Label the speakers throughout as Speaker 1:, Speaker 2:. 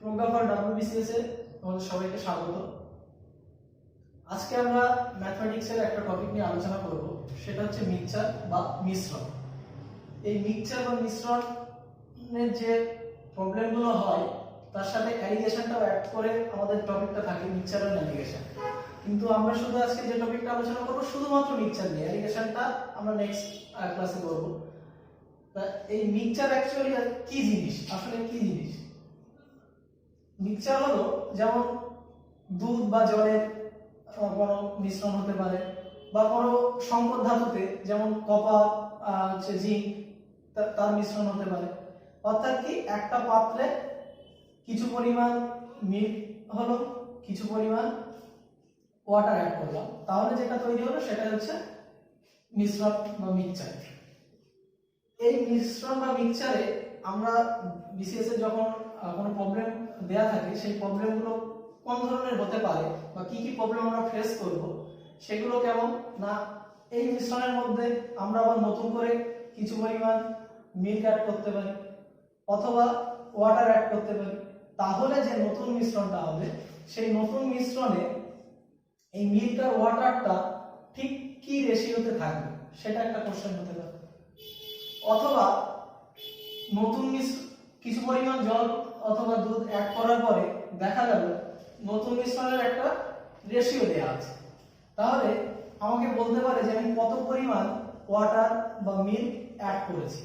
Speaker 1: প্রজ্ঞাফল WBCS এ তোমাদের সবাইকে স্বাগত। আজকে আমরা ম্যাথমেটিক্সের একটা টপিক নিয়ে আলোচনা করব, সেটা হচ্ছে মিক্সচার বা মিশ্রণ। এই মিক্সচার বা মিশ্রণের যে প্রবলেমগুলো হয় তার সাথে অ্যালিগেশনটাও অ্যাড করে আমাদের টপিকটা থাকে মিক্সচার আর অ্যালিগেশন। কিন্তু আমরা শুধু আজকে যে টপিকটা আলোচনা করব শুধুমাত্র মিক্সচার নিয়ে, অ্যালিগেশনটা আমরা নেক্সট ক্লাসে করব। তা এই মিক্সচার অ্যাকচুয়ালি কি জিনিস, আসলে কি জিনিস? মিক্সচার হলো যেমন দুধ বা জলের কোনো মিশ্রণ হতে পারে, বা কোনো সংকর ধাতুতে যেমন কপার হচ্ছে জিঙ্ক তার মিশ্রণ হতে পারে। অর্থাৎ কি, একটা পাত্রে কিছু পরিমাণ মিল্ক হলো, কিছু পরিমাণ ওয়াটার অ্যাড করলাম, তাহলে যেটা তৈরি হলো সেটা হচ্ছে মিশ্রণ বা মিক্সচার। এই মিশ্রণ বা মিক্সচারে আমরা বিসিএস এর যখন কোনো প্রবলেম দেয়া থাকে, সেই প্রবলেমগুলো কোন ধরনের হতে পারে বা কি কি প্রবলেম আমরা ফেস করব, সেগুলো কেমন না, এই মিশ্রণের মধ্যে আমরা আবার নতুন করে কিছু পরিমাণ মিল্ক অ্যাড করতে পারি অথবা ওয়াটার অ্যাড করতে পারি। তাহলে যে নতুন মিশ্রণটা হবে, সেই নতুন মিশ্রণে এই মিল্ক আর ওয়াটারটা ঠিক কি রেশিওতে থাকবে, সেটা একটা কোশ্চেন হতে পারে। অথবা নতুন কিছু পরিমাণ জল অথবা দুধ অ্যাড করার পরে দেখা গেল নতুন মিশ্রণের একটা রেশিও দেওয়া আছে, তাহলে আমাকে বলতে পারে যে আমি কত পরিমাণ ওয়াটার বা মিল্ক অ্যাড করেছি।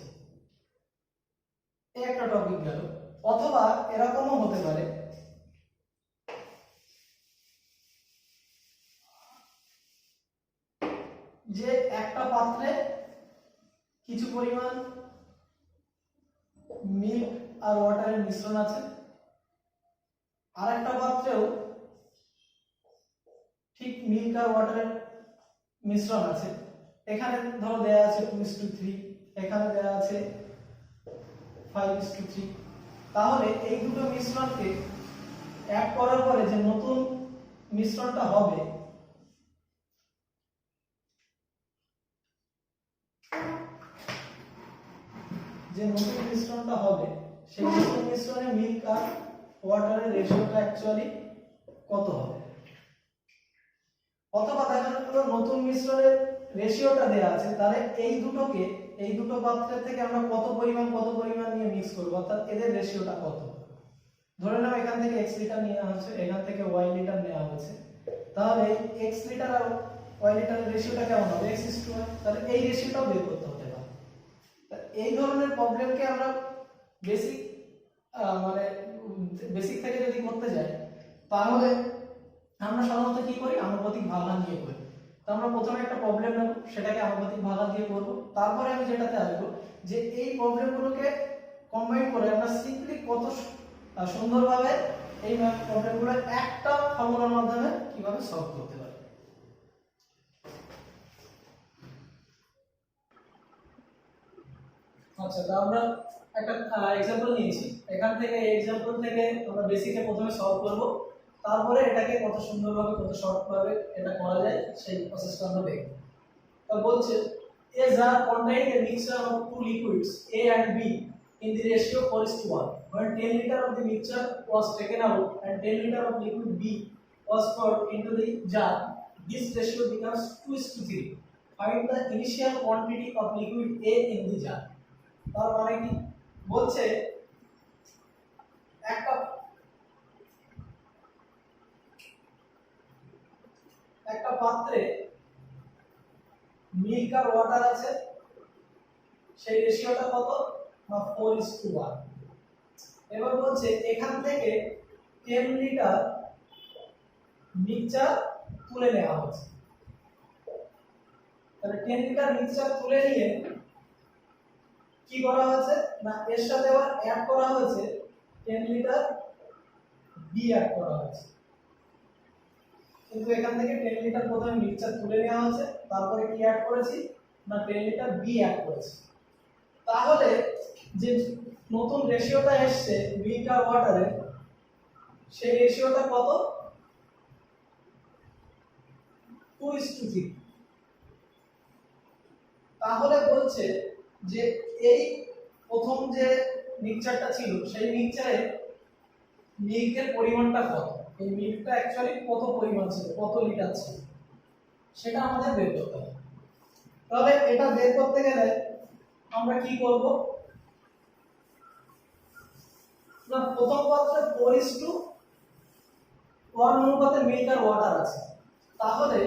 Speaker 1: এই একটা টপিক গেল। অথবা এরকমও হতে পারে যে একটা পাত্রে কিছু পরিমাণ মিল্ক আর ওয়াটারের মিশ্রণ আছে, আর একটা পাত্রেও ঠিক মিল্ক আর ওয়াটারের মিশ্রণ আছে। এখানে ধরো দেয়া আছে 2:3, এখানে দেয়া আছে 5:3। তাহলে এই দুটো মিশ্রণকে অ্যাড করার পরে যে নতুন মিশ্রণটা হবে, সেই নতুন মিশ্রণে মিল্ক আর ওয়াটারের রেশিওটা অ্যাকচুয়ালি কত হবে। অথবা দেখা গেল নতুন মিশ্রণের রেশিওটা দেয়া আছে, তাহলে এই দুটো পাত্রের থেকে আমরা কত পরিমাণ নিয়ে মিক্স করব, অর্থাৎ এদের রেশিওটা কত। ধরে নাও এখান থেকে x লিটার নেওয়া হচ্ছে, এখান থেকে y লিটার নেওয়া হচ্ছে, তাহলে x লিটার আর y লিটারের রেশিওটা কেমন হবে, x:1। তাহলে এই রেশিওটাও বের করতে হতে পারে। এই ধরনের প্রবলেমকে আমরা বেসিক থেকে যদি করতে যাই, তাহলে আমরা সাধারণত কি করি, আনুপাতিক ভাগা নিয়ে করি। তো আমরা প্রথমে একটা প্রবলেম নেব, সেটাকে আনুপাতিক ভাগা দিয়ে করব। তারপরে আমি যেটাতে আসবো যে এই প্রবলেমগুলোকে কম্বাইন করে আমরা সিম্পলি কত সুন্দরভাবে এই প্রবলেমগুলো একটা ফর্মুলার মাধ্যমে কিভাবে সলভ করতে পারি। আচ্ছা, তো আমরা একটা एग्जांपल নিয়েছি। এখান থেকে এই एग्जांपल থেকে আমরা বেসিকে প্রথমে সলভ করব, তারপরে এটাকে কত সুন্দরভাবে কত শর্টভাবে এটা করা যায় সেই প্রসেসটা আমরা দেখব। তো বলছে a jar contained a mixture of two liquids A and B in the ratio 4:1. When 10 liter of the mixture was taken out and 10 liter of liquid B was poured into the jar, this ratio becomes 2:3. Find the initial quantity of liquid A in the jar. তার মানে কি বলছে, একটা পাত্রে milk আর water আছে, সেই রেশিওটা কত না 4:1। এবার বলছে এখান থেকে 10 লিটার মিক্সচার তুলে নেওয়া হচ্ছে। তাহলে 10 লিটার মিক্সচার তুলে নিয়ে কি করা হয়েছে না, এর সাথে আবার অ্যাড করা হয়েছে 10 লিটার বি অ্যাড করা হয়েছে। কিন্তু এখান থেকে 10 লিটার প্রথমে মিক্সচার তুলে নেওয়া হয়েছে, তারপরে কি অ্যাড করেছি না 10 লিটার বি অ্যাড করেছি। তাহলে যে নতুন রেশিওটা এসেছে মিল্ক আর ওয়াটারের, সেই রেশিওটা কত, 2:3। তাহলে বলছে যে এই প্রথম যে মিক্সচারটা ছিল, সেই মিক্সচারে মিল্কের পরিমাণটা কত, এই মিল্কটা অ্যাকচুয়ালি কত পরিমাণ ছিল, কত লিটার ছিল, সেটা আমাদের বের করতে হবে। তাহলে এটা বের করতে গেলে আমরা কি করব না, প্রথম পাত্রে 4:1 অনুপাতে মিল্ক আর ওয়াটার আছে। তাহলে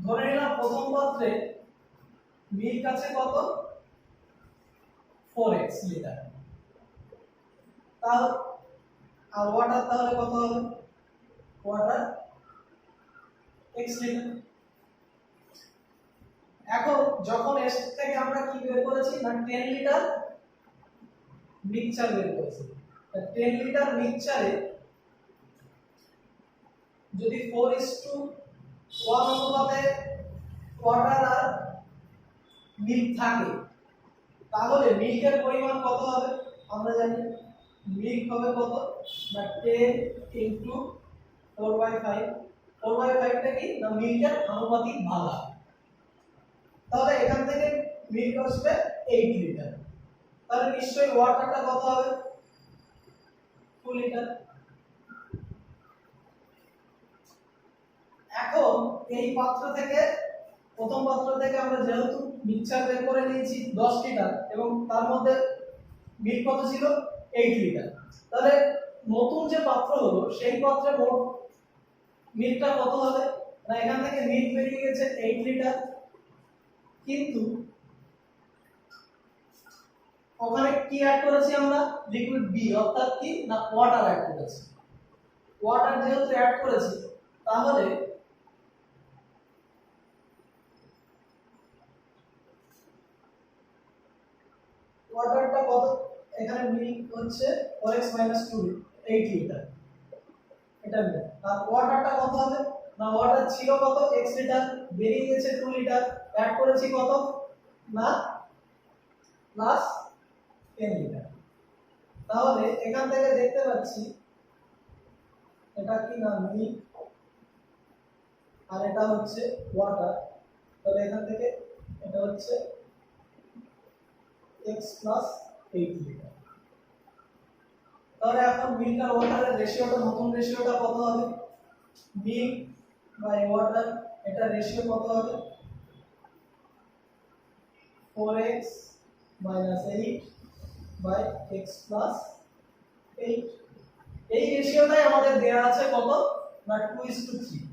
Speaker 1: ধরে নিলাম প্রথম পাত্রে মিল্ক আছে কত 4x লিটার, তাহলে আর ওয়াটার তাহলে কত হবে, ওয়াটার x লিটার। এখন যখন এস থেকে আমরা কি বের করেছি না 10 লিটার মিক্সচার বের করেছি, 10 লিটার মিক্সচারে যদি 4:1 অনুপাতে ওয়াটার আর মিল্ক থাকে, তাহলে মিল্কের পরিমাণ কত হবে আমরা জানি, মিল্ক হবে কত না 10 ইনটু 4/5, 4/5 টা কি না মিল্কের আনুপাতিক ভাগা। তাহলে এখান থেকে মিল্ক আসবে 8 লিটার, তাহলে নিশ্চয়ই ওয়াটারটা কত হবে 2 লিটার। এখন এই পাত্র থেকে প্রথম পাত্র থেকে আমরা যেহেতু মিক্সচার বের করে নিয়েছি 10 লিটার এবং তার মধ্যে মিল্ক কত ছিল 8 লিটার, তাহলে নতুন যে পাত্র হলো সেই পাত্রে মোট মিল্কটা কত হবে না, এখান থেকে মিল্ক বেরিয়ে গেছে 8 লিটার, কিন্তু ওখানে কি অ্যাড করেছি আমরা লিকুইড বি, অর্থাৎ কি না ওয়াটার অ্যাড করেছি। ওয়াটার যেহেতু অ্যাড করেছি তাহলে ওয়াটারটা কত, এখানে মিল্ক হচ্ছে 4x - 2 8 লিটার, এটা মিল্ক। আর ওয়াটারটা কত হবে না, ওয়াটার ছিল কত x লিটার, বেরিয়ে গেছে 2 লিটার, অ্যাড করেছি কত না প্লাস 10 লিটার। তাহলে এখান থেকে দেখতে পাচ্ছি এটা কি না মিল্ক আর এটা হচ্ছে ওয়াটার, তাহলে এখান থেকে এটা হচ্ছে x + 8 লিটার। তাহলে এখন মিল্ক আর ওয়াটারের রেশিওটা, নতুন রেশিওটা কত হবে, মিল্ক বাই ওয়াটার, এটা রেশিও কত হবে 4x - 8 বাই x + 8। এই রেশিওটাই আমাদের দেয়া আছে কত না 2:3,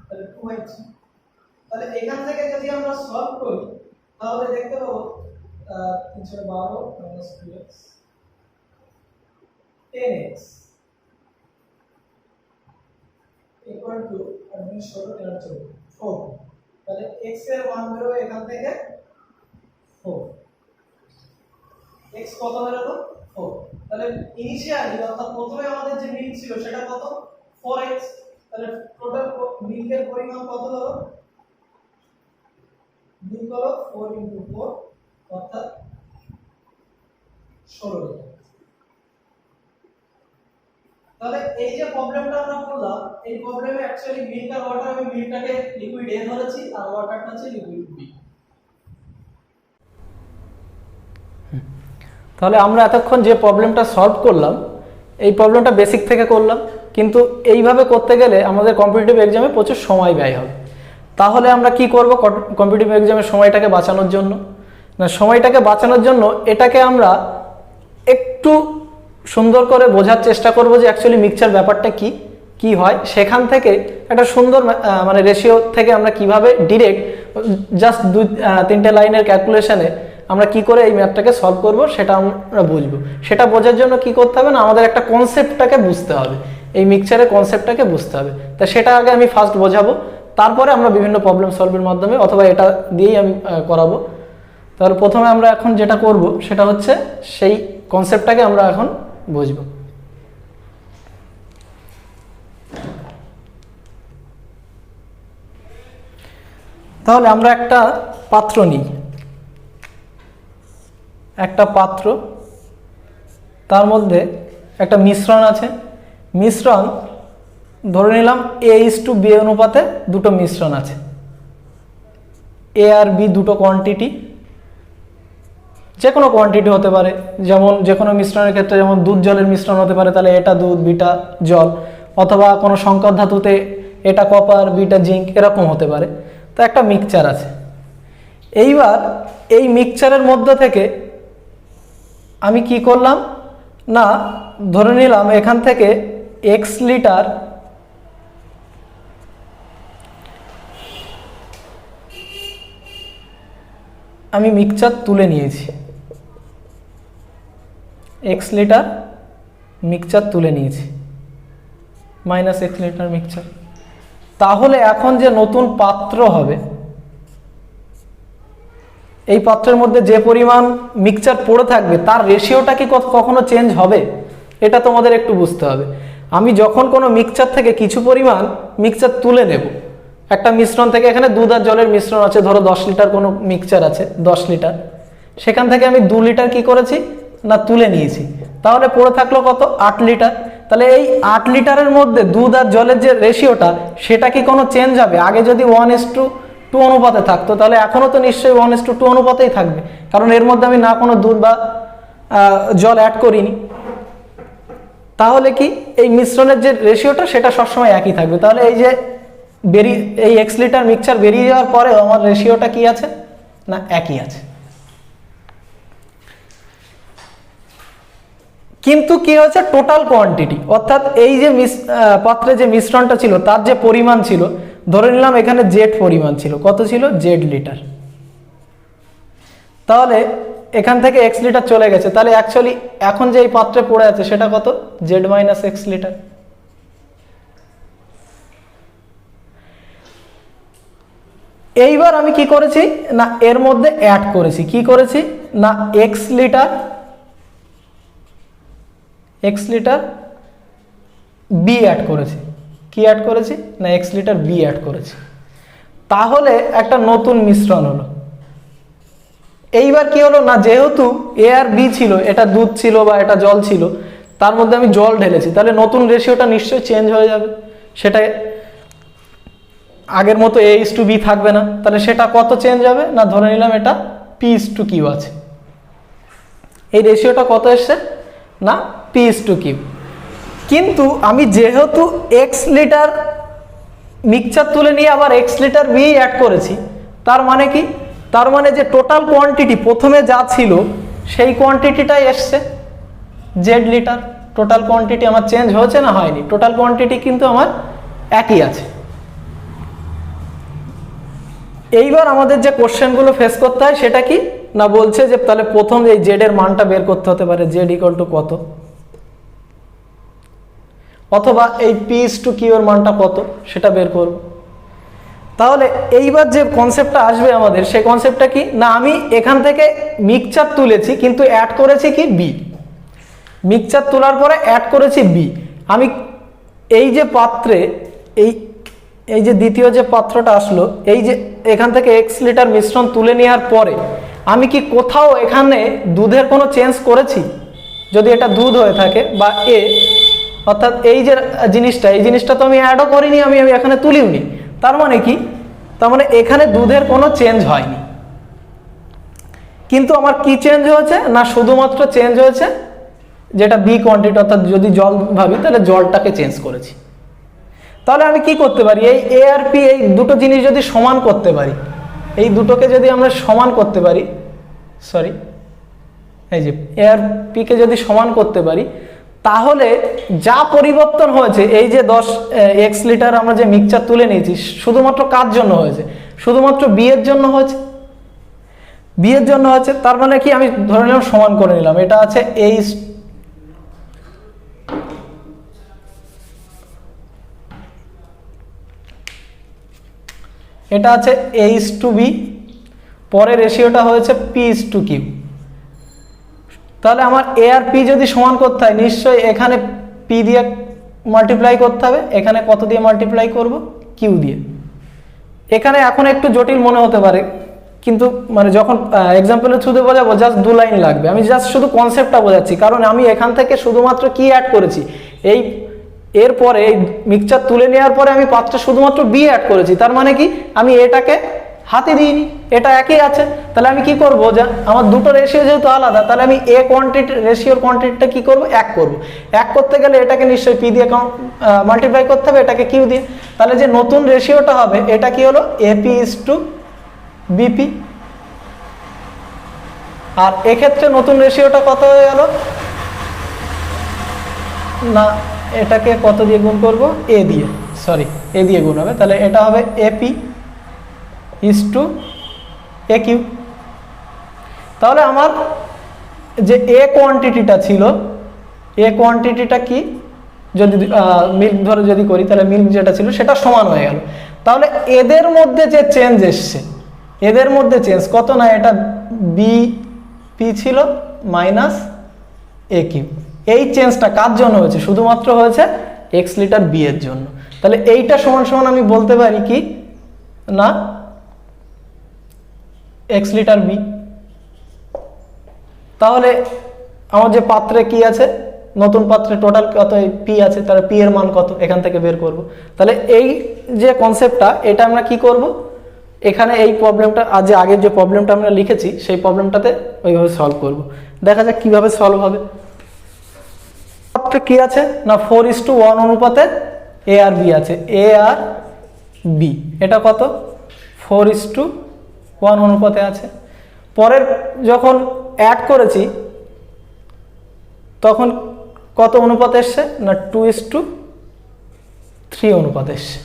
Speaker 1: তাহলে 2/3। তাহলে এখান থেকে যদি আমরা সলভ করি তাহলে দেখতে পাবো 312 - 2x 10x equal to 4। তাহলে x এর মান বেরোবে এখান থেকে 4, x কত বেরোলো 4। তাহলে ইনিশিয়ালি অর্থাৎ প্রথমে আমাদের যে মিল্ক ছিল সেটা কত 4x, তাহলে টোটাল মিল্কের পরিমাণ কত হলো, মিল্ক হলো 4 × 4 অর্থাৎ 16 লিটার। তাহলে এই যে প্রবলেমটা আমরা করলাম, এই প্রবলেমে অ্যাকচুয়ালি মিল্ক আর ওয়াটার, আমি মিল্কটাকে লিকুইড A ধরেছি আর ওয়াটারটা হচ্ছে লিকুইড B।
Speaker 2: তাহলে আমরা এতক্ষণ যে প্রবলেমটা সলভ করলাম, এই প্রবলেমটা বেসিক থেকে করলাম, কিন্তু এইভাবে করতে গেলে আমাদের কম্পিটিটিভ এক্সামে প্রচুর সময় ব্যয় হবে। তাহলে আমরা কি করব কম্পিটিটিভ এক্সামের সময়টাকে বাঁচানোর জন্য না, সময়টাকে বাঁচানোর জন্য এটাকে আমরা একটু সুন্দর করে বোঝার চেষ্টা করব যে অ্যাকচুয়ালি মিক্সচার ব্যাপারটা কি হয়। সেখান থেকে একটা সুন্দর মানে রেশিও থেকে আমরা কিভাবে ডিরেক্ট জাস্ট 2-3টে লাইনের ক্যালকুলেশনে আমরা কি করে এই ম্যাথটাকে সলভ করব সেটা আমরা বুঝবো। সেটা বোঝার জন্য কি করতে হবে না, আমাদের একটা কনসেপ্টটাকে বুঝতে হবে, এই মিক্সচারের কনসেপ্টটাকে বুঝতে হবে। তা সেটা আগে আমি ফার্স্ট বোঝাবো, তারপরে আমরা বিভিন্ন প্রবলেম সলভের মাধ্যমে অথবা এটা দিয়েই আমি করাবো। তাহলে প্রথমে আমরা এখন যেটা করব সেটা হচ্ছে সেই কনসেপ্টটাকে আমরা এখন বুঝবো। তাহলে আমরা একটা পাত্র নিই, একটা পাত্র, তার মধ্যে একটা মিশ্রণ আছে। মিশ্রণ ধরে নিলাম A:B অনুপাতে দুটো মিশ্রণ আছে, A আর B দুটো কোয়ান্টিটি। যে কোনো কোয়ান্টিটি হতে পারে, যেমন যে কোনো মিশ্রণের ক্ষেত্রে যেমন দুধ জলের মিশ্রণ হতে পারে, তাহলে এটা দুধ বিটা জল, অথবা কোনো সংকর ধাতুতে এটা কপার বিটা জিঙ্ক এরকম হতে পারে। তো একটা মিক্সচার আছে। এইবার এই মিক্সচারের মধ্যে থেকে আমি কি করলাম না, ধরে নিলাম এখান থেকে x লিটার আমি মিক্সচার তুলে নিয়েছি, x লিটার মিক্সচার তুলে নিয়েছি, -x লিটার মিক্সচার। তাহলে এখন যে নতুন পাত্র হবে, এই পাত্রের মধ্যে যে পরিমাণ মিক্সচার পড়ে থাকবে তার রেশিওটা কি কখনো চেঞ্জ হবে? এটা তোমাদের একটু বুঝতে হবে। আমি যখন কোনো মিক্সচার থেকে কিছু পরিমাণ মিক্সচার তুলে নেব, একটা মিশ্রণ থেকে, এখানে দুধ আর জলের মিশ্রণ আছে, ধরো 10 লিটার কোনো মিক্সচার আছে 10 লিটার, সেখান থেকে আমি 2 লিটার কি করেছি না তুলে নিয়েছি, তাহলে পড়ে থাকলো কত 8 লিটার। তাহলে এই 8 লিটারের মধ্যে দুধ আর জলের যে রেশিওটা সেটা কি কোনো চেঞ্জ হবে? আগে যদি 1:2 অনুপাতে থাকতো, তাহলে এখনও তো নিশ্চয়ই 1:2 অনুপাতেই থাকবে, কারণ এর মধ্যে আমি না কোনো দুধ বা জল অ্যাড করিনি। তাহলে কি এই মিশ্রণের যে রেশিওটা সেটা সবসময় একই থাকবে। তাহলে এই যে এই x লিটার মিক্সচার বেরিয়ে যাওয়ার পরেও আমার রেশিওটা কি আছে না একই আছে। কিন্তু কি হয়েছে, টোটাল কোয়ান্টিটি, অর্থাৎ এই যে পাত্রে যে মিশ্রণটা ছিল তার যে পরিমাণ ছিল, ধরে নিলাম এখানে জেড পরিমাণ ছিল, কত ছিল জেড লিটার, তাহলে এখান থেকে x লিটার চলে গেছে, তাহলে অ্যাকচুয়ালি এখন যে এই পাত্রে পড়ে আছে সেটা কত জেড মাইনাস x লিটার। এইবার আমি কি করেছি না এর মধ্যে অ্যাড করেছি, কি করেছি না x লিটার বি অ্যাড করেছি। কি অ্যাড করেছি না x লিটার বি অ্যাড করেছি, তাহলে একটা নতুন মিশ্রণ হলো। এইবার কি হলো না, যেহেতু এ আর বি ছিল, এটা দুধ ছিল বা এটা জল ছিল, তার মধ্যে আমি জল ঢেলেছি, তাহলে নতুন রেশিওটা নিশ্চয়ই চেঞ্জ হয়ে যাবে, সেটা আগের মতো a:b থাকবে না। তাহলে সেটা কত চেঞ্জ হবে না, ধরে নিলাম এটা p:q আছে, এই রেশিওটা কত এসছে না p:q। কিন্তু আমি যেহেতু x লিটার মিক্সচার তুলে নিয়ে আবার x লিটার বি অ্যাড করেছি, তার মানে কি, তার মানে যে টোটাল কোয়ান্টিটি প্রথমে যা ছিল সেই কোয়ান্টিটিটাই এসছে জেড লিটার। টোটাল কোয়ান্টিটি আমার চেঞ্জ হয়েছে না হয়নি? টোটাল কোয়ান্টিটি কিন্তু আমার একই আছে। এইবার আমাদের যে কোশ্চেনগুলো ফেস করতে হয় সেটা কি না, বলছে যে তাহলে প্রথম এই জেড এর মানটা বের করতে হতে পারে, জেড ইকুয়াল টু কত, অথবা এই p:q এর মানটা কত সেটা বের করব। তাহলে এইবার যে কনসেপ্টটা আসবে আমাদের, সেই কনসেপ্টটা কি না, আমি এখান থেকে মিক্সচার তুলেছি কিন্তু অ্যাড করেছি কি বি, মিক্সচার তোলার পরে অ্যাড করেছি বি। আমি এই যে পাত্রে এই যে দ্বিতীয় যে পাত্রটা আসলো, এই যে এখান থেকে x লিটার মিশ্রণ তুলে নেওয়ার পরে আমি কি কোথাও এখানে দুধের কোনো চেঞ্জ করেছি? যদি এটা দুধ হয়ে থাকে বা অর্থাৎ এই যে জিনিসটা তো আমি অ্যাডও করিনি, আমি এখানে তুলিওনি। তার মানে কি, তার মানে এখানে দুধের কোনো চেঞ্জ হয়নি, কিন্তু আমার কি চেঞ্জ হয়েছে না শুধুমাত্র চেঞ্জ হয়েছে যেটা বি কোয়ান্টিটি, অর্থাৎ যদি জল ভাবি তাহলে জলটাকে চেঞ্জ করেছি। তাহলে আমি কি করতে পারি, এই এ আর পি এই দুটো জিনিস যদি সমান করতে পারি, এই দুটোকে যদি আমরা সমান করতে পারি, এই যে এ আর পি কে যদি সমান করতে পারি, তাহলে যা পরিবর্তন হয়েছে, এই যে 10x লিটার আমরা যে মিক্সচার তুলে নিয়েছি, শুধুমাত্র কার জন্য হয়েছে, শুধুমাত্র বি এর জন্য হয়েছে, বি এর জন্য হয়েছে। তার মানে কি, আমি ধরে নিলাম সমান করে নিলাম, এটা আছে এটা আছে a:b, পরে রেশিওটা হয়েছে p:q। তাহলে আমার এ আর পি যদি সমান করতে হয়, নিশ্চয়ই এখানে পি দিয়ে মাল্টিপ্লাই করতে হবে, এখানে কত দিয়ে মাল্টিপ্লাই করব, কিউ দিয়ে। এখানে এখন একটু জটিল মনে হতে পারে, কিন্তু মানে যখন এক্সাম্পলের থ্রুতে বোঝাবো জাস্ট 2 লাইন লাগবে, আমি জাস্ট শুধু কনসেপ্টটা বোঝাচ্ছি, কারণ আমি এখান থেকে শুধুমাত্র কি অ্যাড করেছি, এরপরে এই মিক্সচার তুলে নেওয়ার পরে আমি পাত্রে শুধুমাত্র বি অ্যাড করেছি। তার মানে কি, আমি এটাকে হাতই দিইনি, এটা একই আছে। তাহলে আমি কি করব, যে আমার দুটো রেশিও যেহেতু আলাদা, তাহলে আমি এ কোয়ান্টিটি রেশিওর কোয়ান্টিটিটা কি করব, এক করব। এক করতে গেলে এটাকে নিশ্চয়ই পি দিয়ে মাল্টিপ্লাই করতে হবে, এটাকে কিউ দিয়ে। তাহলে যে নতুন রেশিওটা হবে এটা কি হলো, এপি ইজ টু বিপি। আর এক্ষেত্রে নতুন রেশিওটা কত হয়ে গেল, না এটাকে কত দিয়ে গুণ করব, এ দিয়ে, সরি এ দিয়ে গুণ হবে। তাহলে এটা হবে AP is to A Q. তাহলে আমার যে এ কোয়ান্টিটিটা ছিল, এ কোয়ান্টিটিটা কি, যদি মিল্ক ধরে যদি করি, তাহলে মিল্ক যেটা ছিল সেটা সমান হয়ে গেল। তাহলে এদের মধ্যে যে চেঞ্জ এসছে, এদের মধ্যে চেঞ্জ কত, না এটা বি পি ছিল মাইনাস এ কিউ। এই চেঞ্জটা কার জন্য হয়েছে, শুধুমাত্র হয়েছে এক্স লিটার বি এর জন্য। তাহলে এইটা সমান সমান আমি বলতে পারি কি, না এক্স লিটার বি। তাহলে আমার যে পাত্রে কি আছে, নতুন পাত্রে টোটাল কত পি আছে, তাহলে পি এর মান কত এখান থেকে বের করব। তাহলে এই যে কনসেপ্টটা, এটা আমরা কি করব, এখানে এই প্রবলেমটা যে আগের যে প্রবলেমটা আমরা লিখেছি সেই প্রবলেমটাতে ওইভাবে সলভ করব। দেখা যাক কিভাবে সলভ হবে। পাত্রে কি আছে, না 4:1 অনুপাতে এ আর বি আছে, এ আর বি। এটা কত, 4:1 অনুপাতে আছে। পরের যখন অ্যাড করেছি তখন কত অনুপাত এসছে, না 2:3 অনুপাত এসছে।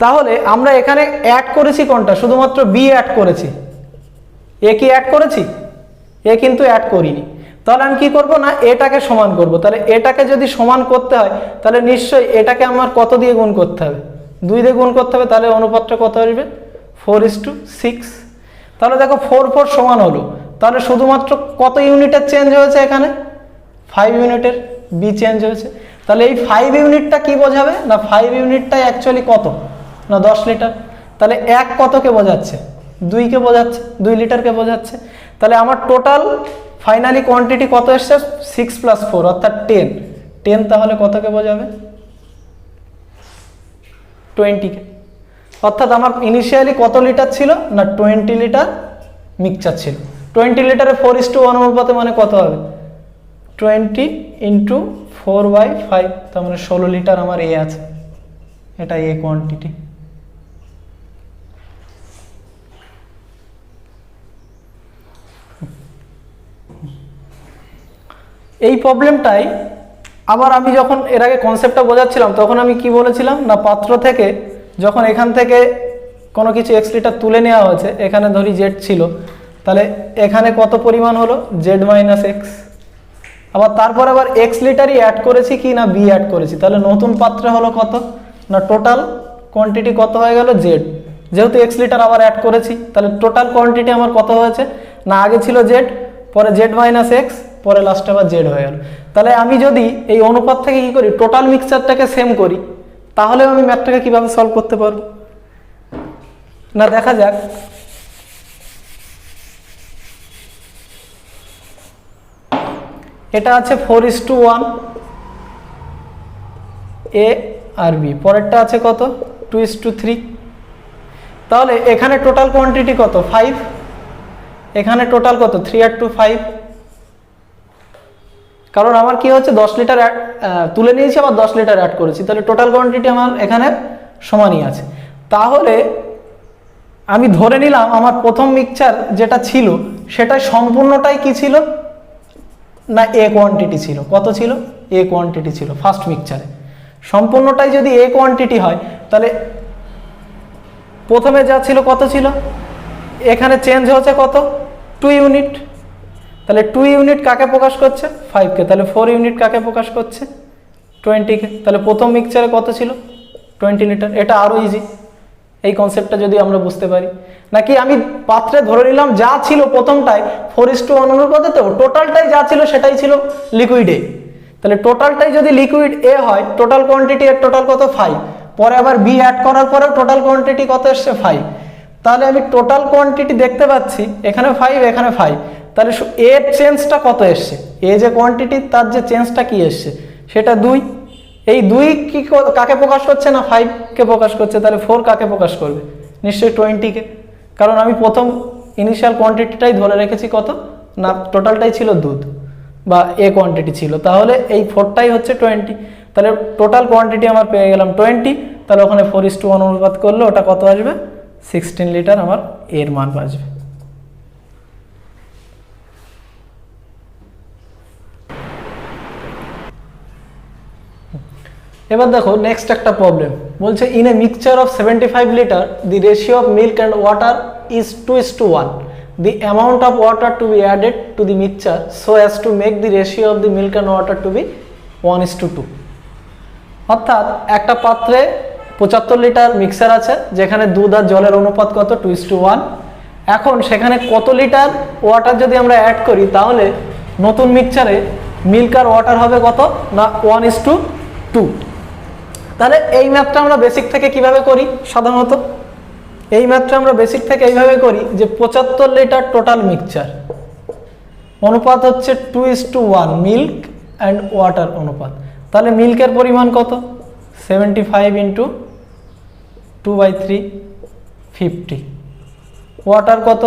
Speaker 2: তাহলে আমরা এখানে অ্যাড করেছি কোনটা, শুধুমাত্র বি অ্যাড করেছি, এ কি অ্যাড করেছি, এ কিন্তু অ্যাড করিনি। তাহলে আমি কি করব, না এটাকে সমান করব। তাহলে এটাকে যদি সমান করতে হয় তাহলে নিশ্চয়ই এটাকে আমার কত দিয়ে গুণ করতে হবে, 2 দিয়ে গুণ করতে হবে। তাহলে অনুপাতটা কত আসবে, 4:6। তাহলে দেখো 4 সমান হলো। তাহলে শুধুমাত্র কত ইউনিটের চেঞ্জ হয়েছে, এখানে 5 ইউনিটের বি চেঞ্জ হয়েছে। তাহলে এই 5 ইউনিটটা কি বোঝাবে, না 5 ইউনিটটা অ্যাকচুয়ালি কত, না 10 লিটার। তাহলে এক কতকে বোঝাচ্ছে, 2কে বোঝাচ্ছে, 2 লিটারকে বোঝাচ্ছে। তাহলে আমার টোটাল ফাইনালি কোয়ান্টিটি কত এসছে, 6 + 4 অর্থাৎ 10। তাহলে কতকে বোঝাবে, 20কে। অর্থাৎ আমার ইনিশিয়ালি কত লিটার ছিল, না 20 লিটার মিক্সচার ছিল। 20 লিটারে 4:1 অনুপাতে মানে কত হবে, 20 × 4/5, তার মানে 16 লিটার আমার এ আছে, এটা এ কোয়ান্টিটি। এই প্রবলেমটাই আবার আমি যখন এর আগে কনসেপ্টটা বোঝাচ্ছিলাম তখন আমি কি বলেছিলাম, না পাত্র থেকে যখন এখান থেকে কোনো কিছু এক্স লিটার তুলে নেওয়া হয়েছে, এখানে ধরি জেড ছিল, তাহলে এখানে কত পরিমাণ হলো, জেড মাইনাস এক্স। আবার তারপর আবার এক্স লিটারই অ্যাড করেছি কি, না বি অ্যাড করেছি। তাহলে নতুন পাত্রে হলো কত, না টোটাল কোয়ান্টিটি কত হয়ে গেল, জেড। যেহেতু এক্স লিটার আবার অ্যাড করেছি, তাহলে টোটাল কোয়ান্টিটি আমার কত হয়েছে, না আগে ছিল জেড, পরে জেড মাইনাস এক্স, পরে লাস্টে আবার জেড হয়ে গেল। তাহলে আমি যদি এই অনুপাত থেকে কি করি, টোটাল মিক্সচারটাকে সেম করি, তাহলে আমি ম্যাথটাকে কিভাবে সলভ করতে পারবো, না দেখা যাক। এটা আছে 4:1 এ আর বি, পরেরটা আছে কত, 2:3। তাহলে এখানে টোটাল কোয়ান্টিটি কত, 5। এখানে টোটাল কত, 3 আর 2 5। কারণ আমার কি হচ্ছে, 10 লিটার তুলে নিয়েছি, আবার 10 লিটার অ্যাড করেছি, তাহলে টোটাল কোয়ান্টিটি আমার এখানে সমানই আছে। তাহলে আমি ধরে নিলাম আমার প্রথম মিক্সচার যেটা ছিল সেটা সম্পূর্ণটাই কি ছিল, না এ কোয়ান্টিটি ছিল। কত ছিল, এ কোয়ান্টিটি ছিল ফার্স্ট মিক্সচারে। সম্পূর্ণটাই যদি এ কোয়ান্টিটি হয় তাহলে প্রথমে যা ছিল কত ছিল, এখানে চেঞ্জ হচ্ছে কত, 2 ইউনিট। তাহলে 2 ইউনিট কাকে প্রকাশ করছে, 5কে। তাহলে 4 ইউনিট কাকে প্রকাশ করছে, 20কে। তাহলে প্রথম মিক্সচারে কত ছিল, 20 লিটার। এটা আরও ইজি, এই কনসেপ্টটা যদি আমরা বুঝতে পারি। নাকি আমি পাত্রে ধরে নিলাম যা ছিল প্রথমটায় 4:1 অনুপাতে, তো টোটালটাই যা ছিল সেটাই ছিল লিকুইড এ। তাহলে টোটালটাই যদি লিকুইড এ হয়, টোটাল কোয়ান্টিটি এর টোটাল কত, 5। পরে আবার বি অ্যাড করার পরেও টোটাল কোয়ান্টিটি কত এসছে, 5। তাহলে আমি টোটাল কোয়ান্টিটি দেখতে পাচ্ছি এখানে 5, এখানে 5। তাহলে এর চেঞ্জটা কত এসছে, এ যে কোয়ান্টিটি তার যে চেঞ্জটা কি এসছে সেটা 2। এই 2 কি কাকে প্রকাশ করছে, না 5কে প্রকাশ করছে। তাহলে 4 কাকে প্রকাশ করবে, নিশ্চয়ই 20কে, কারণ আমি প্রথম ইনিশিয়াল কোয়ান্টিটিটাই ধরে রেখেছি কত না, টোটালটাই ছিল দুধ বা এ কোয়ান্টিটি ছিল, তাহলে এই 4টাই হচ্ছে 20, তাহলে টোটাল কোয়ান্টিটি আমার পেয়ে গেলাম 20, তাহলে ওখানে 4:1 অনুপাত করলে ওটা কত আসবে, 16 লিটার আমার এর মান আসবে। এবার দেখো নেক্সট একটা প্রবলেম বলছে, in a mixture of 75 litre the ratio of milk and water is 2:1, the amount of water to be added to the mixture so as to make the ratio of the milk and water to be 1:2, অর্থাৎ একটা পাত্রে 75 litre mixer আছে যেখানে দুধ আর জলের অনুপাত কত 2:1, এখন সেখানে কত লিটার ওয়াটার যদি আমরা অ্যাড করি তাহলে নতুন মিক্সচারে মিল্ক আর ওয়াটার হবে কত না 1:2। তাহলে এই ম্যাথটা আমরা বেসিক থেকে কিভাবে করি, সাধারণত এই ম্যাথটা আমরা বেসিক থেকে এইভাবে করি যে 75 লিটার টোটাল মিক্সচার অনুপাত হচ্ছে 2:1 মিল্ক অ্যান্ড ওয়াটার অনুপাত, তাহলে মিল্কের পরিমাণ কত 75 ইন্টু 2/3 50, ওয়াটার কত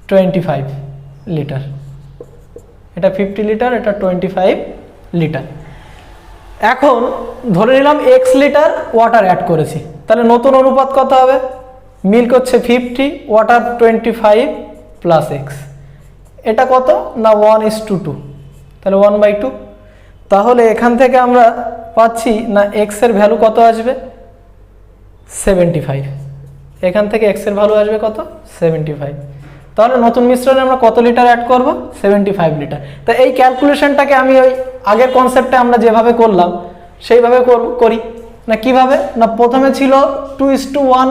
Speaker 2: 25 লিটার, এটা 50 লিটার, এটা 25 লিটার। এখন ধরে নিলাম x লিটার ওয়াটার অ্যাড করেছি, তাহলে নতুন অনুপাত কত হবে, মিল্ক হচ্ছে 50, ওয়াটার 25 প্লাস x, এটা কত না 1:2, তাহলে 1/2। তাহলে এখান থেকে আমরা পাচ্ছি না x এর ভ্যালু কত আসবে 75, এখান থেকে x এর ভ্যালু আসবে কত 75, তাহলে নতুন মিশ্রণে আমরা কত লিটার অ্যাড করব 75 লিটার। তা এই ক্যালকুলেশনটাকে আমি ওই আগের কনসেপ্টে আমরা যেভাবে করলাম সেইভাবে করি না, কিভাবে না, প্রথমে ছিল 2:1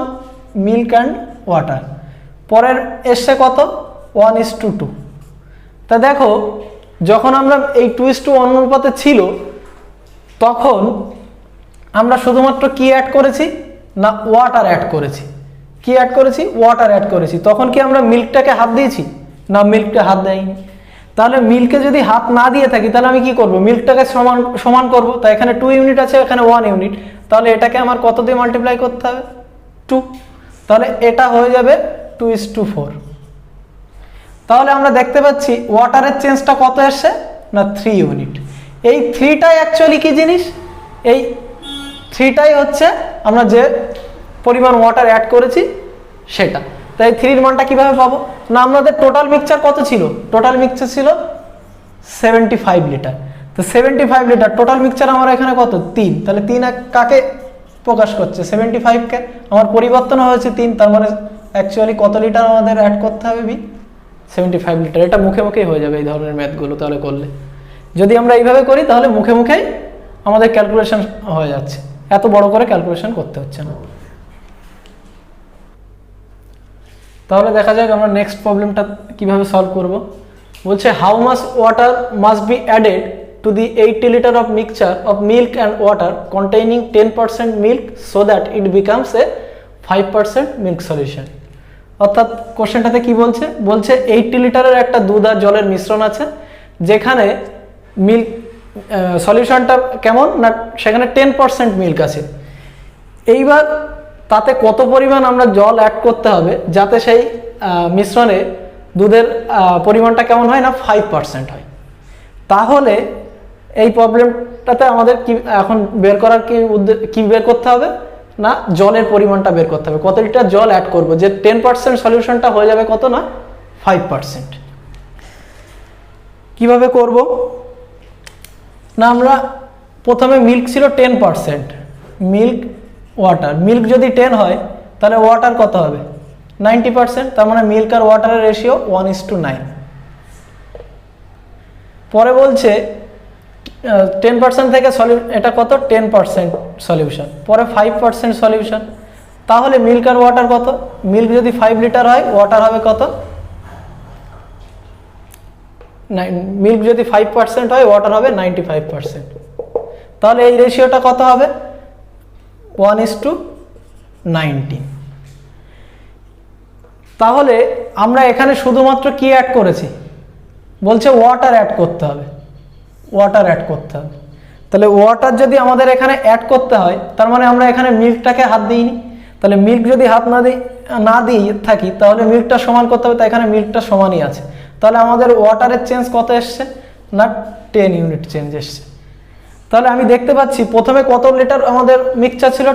Speaker 2: মিল্ক অ্যান্ড ওয়াটার, পরের এসছে কত 1:2। তা দেখো যখন আমরা এই 2:1 অনুপাতে ছিল তখন আমরা শুধুমাত্র কি অ্যাড করেছি না ওয়াটার অ্যাড করেছি, কি অ্যাড করেছি ওয়াটার অ্যাড করেছি, তখন কি আমরা মিল্কটাকে হাত দিয়েছি না, মিল্ককে হাত দেয়নি। তাহলে মিল্কে যদি হাত না দিয়ে থাকি তাহলে আমি কি করব, মিল্কটাকে সমান করব, তাই এখানে 2 ইউনিট আছে, এখানে 1 ইউনিট, তাহলে এটাকে আমার কত দিয়ে মাল্টিপ্লাই করতে হবে 2, তাহলে এটা হয়ে যাবে 2:4। তাহলে আমরা দেখতে পাচ্ছি ওয়াটারের চেঞ্জটা কত আসছে না 3 ইউনিট। এই 3টাই অ্যাকচুয়ালি কি জিনিস, এই 3টাই হচ্ছে আমরা যে পরিমাণ ওয়াটার অ্যাড করেছি সেটা। তাই 3 এর মানটা কিভাবে পাবো না, আমাদের টোটাল মিক্সচার কত ছিল, টোটাল মিক্সচার ছিল 75 লিটার, তো 75 লিটার টোটাল মিক্সচার আমার এখানে কত 3, তাহলে 3 কাকে প্রকাশ করছে 75কে, আমার পরিবর্তন হয়েছে 3, তার মানে অ্যাকচুয়ালি কত লিটার আমাদের অ্যাড করতে হবে 75 লিটার। এটা মুখে মুখেই হয়ে যাবে এই ধরনের ম্যাথগুলো তাহলে করলে, যদি আমরা এইভাবে করি তাহলে মুখে মুখেই আমাদের ক্যালকুলেশন হয়ে যাচ্ছে, এত বড় করে ক্যালকুলেশন করতে হচ্ছে না। তাহলে দেখা যাক আমরা নেক্সট প্রবলেমটা কিভাবে সলভ করব। বলছে how much water must be added to the 80 litre of mixture of milk and water containing 10% milk so that it becomes a 5% milk solution. অর্থাৎ কোশ্চেনটাতে কি বলছে, বলছে 80 লিটারের একটা দুধ আর জলের মিশ্রণ আছে যেখানে মিল্ক সলিউশনটা কেমন না, সেখানে 10% মিল্ক আছে। এইবার তাতে কত পরিমাণ আমরা জল অ্যাড করতে হবে যাতে সেই মিশ্রণে দুধের পরিমাণটা কেমন হয় না 5% হয়। তাহলে এই প্রবলেমটাতে আমাদের কি এখন বের করার কি বের করতে হবে না, জলের পরিমাণটা বের করতে হবে, কত লিটার জল অ্যাড করব, যে 10% সলিউশনটা হয়ে যাবে কত না 5%। কিভাবে করব না, আমরা প্রথমে মিল্ক ছিল 10%, মিল্ক ওয়াটার, মিল্ক যদি 10 হয় তাহলে ওয়াটার কত হবে 90%, তার মানে মিল্ক আর ওয়াটারের রেশিও 1:9। পরে বলছে 10% থেকে এটা কত 10% সলিউশন, পরে 5% সলিউশন, তাহলে মিল্ক আর ওয়াটার কত, মিল্ক যদি 5 লিটার হয় ওয়াটার হবে কত, মিল্ক যদি 5% হয় ওয়াটার হবে 95%, তাহলে এই রেশিওটা কত হবে 1:19। তাহলে আমরা এখানে শুধুমাত্র কি অ্যাড করেছি, বলছে ওয়াটার অ্যাড করতে হবে, ওয়াটার অ্যাড করতে হবে। তাহলে ওয়াটার যদি আমাদের এখানে অ্যাড করতে হয় তার মানে আমরা এখানে মিল্কটাকে হাত দিইনি, তাহলে মিল্ক যদি হাত না দিই থাকি তাহলে মিল্কটা সমান করতে হবে, তাই এখানে মিল্কটা সমানই আছে। তাহলে আমাদের ওয়াটারের চেঞ্জ কত এসছে না 10 ইউনিট চেঞ্জ এসছে। তাহলে আমি দেখতে পাচ্ছি প্রথমে কত লিটার আমাদের মিক্সচার ছিল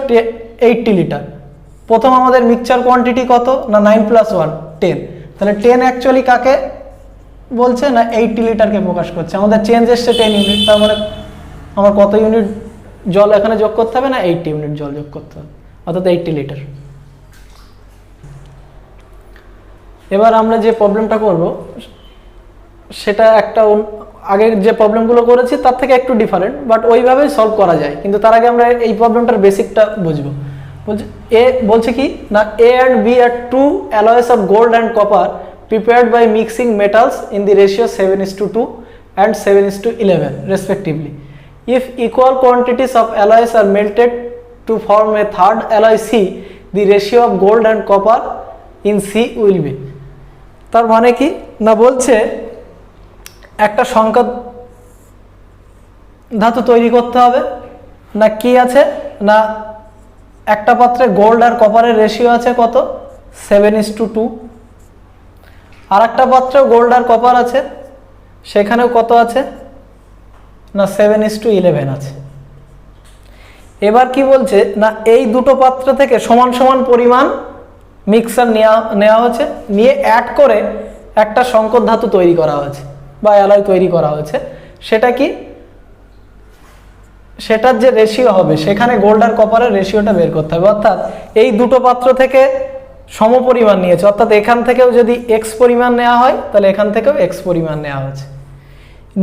Speaker 2: 80 লিটার। প্রথম আমাদের মিক্সচার কোয়ান্টিটি কত না 9 + 1 10। তাহলে 10 অ্যাকচুয়ালি কাকে বলছে না 80 লিটারকে প্রকাশ করছে। আমাদের চেঞ্জ এসছে 10 ইউনিট, তার মানে আমার কত ইউনিট জল এখানে যোগ করতে হবে না 80 ইউনিট জল যোগ করতে হবে, অর্থাৎ 80 লিটার। এবার আমরা যে প্রবলেমটা করব সেটা একটা আগের যে প্রবলেমগুলো করেছি তার থেকে একটু ডিফারেন্ট, বাট ওইভাবেই সলভ করা যায়। কিন্তু তার আগে আমরা এই প্রবলেমটার বেসিকটা বুঝবো। বলছে কি না A and B are two alloys of gold and copper prepared by mixing metals in the ratio 7:2 and 7:11 respectively. If equal quantities of alloys are melted to form a third alloy C, the ratio of gold and copper in C will be. তার মানে কি না বলছে একটা সংখ্যা ধাতু তৈরি করতে হবে না, কি আছে না একটা পাত্রে গোল্ড আর কপারের রেশিও আছে কত 7:2, আর একটা পাত্রে গোল্ড আর কপার আছে সেখানেও কত আছে না 7:11 আছে। এবার কি বলছে না এই দুটো পাত্র থেকে সমান সমান পরিমাণ মিক্সার নেওয়া হয়েছে, নিয়ে অ্যাড করে একটা সংকর ধাতু তৈরি করা হয়েছে বা অ্যালয় তৈরি করা হয়েছে। সেটা কি সেটার যে রেশিও হবে সেখানে গোল্ড আর কপারের রেশিওটা বের করতে হবে। অর্থাৎ এই দুটো পাত্র থেকে সম পরিমাণ নিয়েছে, অর্থাৎ এখান থেকেও যদি এক্স পরিমাণ নেওয়া হয় তাহলে এখান থেকেও এক্স পরিমাণ নেওয়া হয়েছে,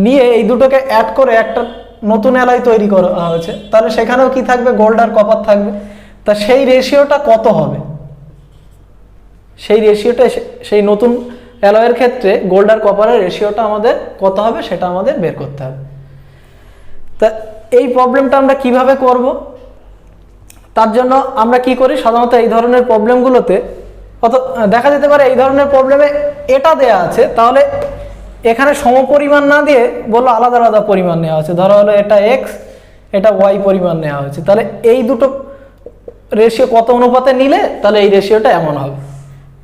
Speaker 2: নিয়ে এই দুটোকে অ্যাড করে একটা নতুন অ্যালয় তৈরি করা হয়েছে। তাহলে সেখানেও কি থাকবে গোল্ড আর কপার থাকবে। তা সেই রেশিওটা কত হবে, সেই রেশিওটা সেই নতুন অ্যালয়ের ক্ষেত্রে গোল্ড আর কপারের রেশিওটা আমাদের কত হবে সেটা আমাদের বের করতে হবে। তা এই প্রবলেমটা আমরা কিভাবে করব, তার জন্য আমরা কি করি সাধারণত এই ধরনের প্রবলেমগুলোতে দেখা যেতে পারে এই ধরনের প্রবলেমে এটা দেয়া আছে, তাহলে এখানে সমপরিমাণ না দিয়ে বললো আলাদা আলাদা পরিমাণ নেওয়া হয়েছে। ধরো হলো এটা এক্স এটা ওয়াই পরিমাণ নেওয়া হয়েছে, তাহলে এই দুটো রেশিও কত অনুপাতে নিলে তাহলে এই রেশিওটা এমন হবে।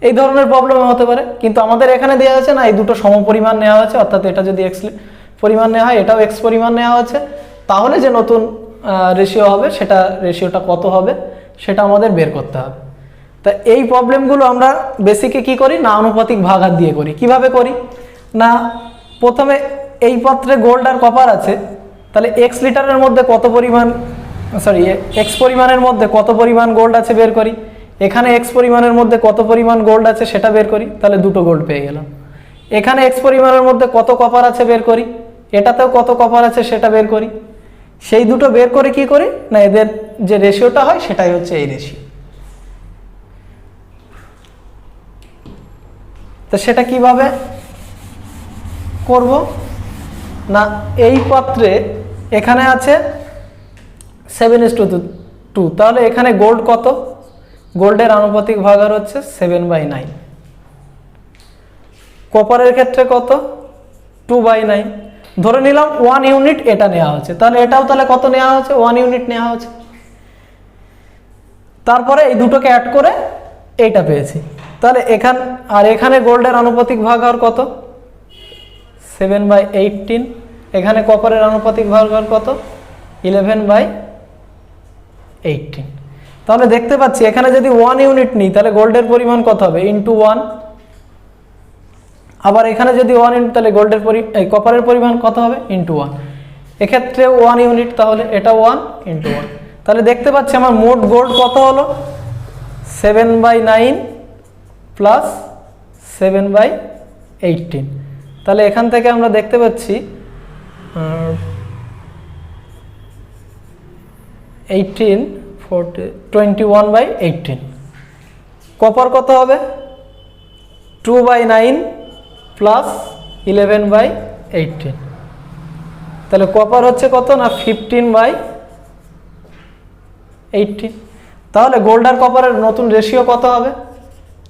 Speaker 2: এই ধরনের প্রবলেম হতে পারে, কিন্তু আমাদের এখানে দেওয়া হয়েছে না এই দুটো সমপরিমাণ নেওয়া হয়েছে, অর্থাৎ এটা যদি এক্স পরিমাণ নেওয়া হয় এটাও এক্স পরিমাণ নেওয়া হয়েছে, তাহলে যে নতুন রেশিও হবে সেটা রেশিওটা কত হবে সেটা আমাদের বের করতে হবে। তা এই প্রবলেমগুলো আমরা বেসিকে কি করি না আনুপাতিক ভাগাহার দিয়ে করি। কিভাবে করি না প্রথমে এই পাত্রে গোল্ড আর কপার আছে, তাহলে এক্স লিটারের মধ্যে কত পরিমাণ এক্স পরিমাণের মধ্যে কত পরিমাণ গোল্ড আছে বের করি, এখানে এক্স পরিমাণের মধ্যে কত পরিমাণ গোল্ড আছে সেটা বের করি, তাহলে দুটো গোল্ড পেয়ে গেলাম। এখানে এক্স পরিমাণের মধ্যে কত কপার আছে বের করি, এটাতেও কত কপার আছে সেটা বের করি। সেই দুটো বের করে কি করি না এদের যে রেশিওটা হয় সেটাই হচ্ছে এই রেশিও। তো সেটা কিভাবে করব না এই পাত্রে এখানে আছে 7:2, তাহলে এখানে গোল্ড কত, গোল্ডের আনুপাতিক ভাগাহার হচ্ছে 7/9। কপারের ক্ষেত্রে কত 2/9। ধরে নিলাম 1 ইউনিট এটা নেওয়া হচ্ছে, তাহলে এটাও তাহলে কত নেওয়া হচ্ছে 1 ইউনিট নেওয়া হচ্ছে। তারপরে এই দুটোকে অ্যাড করে এইটা পেয়েছি, তাহলে এখানে গোল্ডের আনুপাতিক ভাগাহার কত 7/18, এখানে কপারের আনুপাতিক ভাগাহার কত 11/18। তাহলে দেখতে পাচ্ছি এখানে যদি 1 ইউনিট নিই তাহলে গোল্ডের পরিমাণ কত হবে ইন্টু 1, আবার এখানে যদি 1 ইউনিট তাহলে কপারের পরিমাণ কত হবে ইন্টু 1, এক্ষেত্রে 1 ইউনিট, তাহলে এটা 1 ইন্টু 1। তাহলে দেখতে পাচ্ছি আমার মোট গোল্ড কত হলো 7/9 প্লাস 7/18। তাহলে এখান থেকে আমরা দেখতে পাচ্ছি 21/18। কপার কত হবে 2/9 প্লাস 11/18, তাহলে কপার হচ্ছে কত না 15/18। তাহলে গোল্ড আর কপারের নতুন রেশিও কত হবে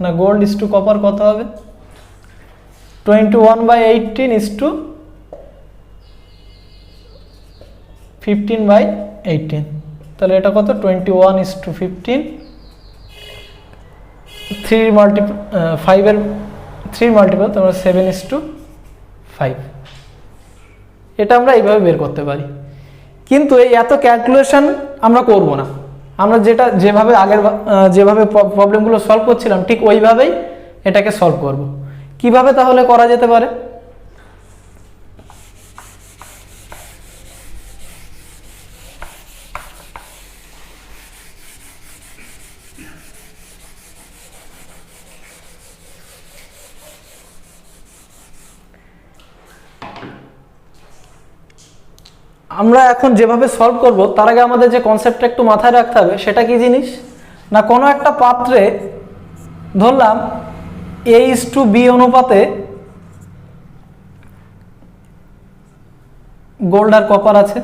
Speaker 2: না গোল্ড ইস টু কপার কত হবে 21/18 ইস টু 15/18। তাহলে এটা কত 21:15, 5 এর 3 মাল্টিপল, তোমরা 7:5, এটা আমরা এইভাবে বের করতে পারি। কিন্তু এই এত ক্যালকুলেশন আমরা করব না, আমরা যেভাবে যেভাবে প্রবলেমগুলো সলভ করছিলাম ঠিক ওইভাবেই এটাকে সলভ করব। কিভাবে তাহলে করা যেতে পারে? আমরা এখন যেভাবে সলভ করব তার আগে আমাদের যে কনসেপ্টটা একটু মাথায় রাখতে হবে, সেটা কি জিনিস না, কোনো একটা পাত্রে ধরলাম A:B অনুপাতে গোল্ড আর কপার আছে,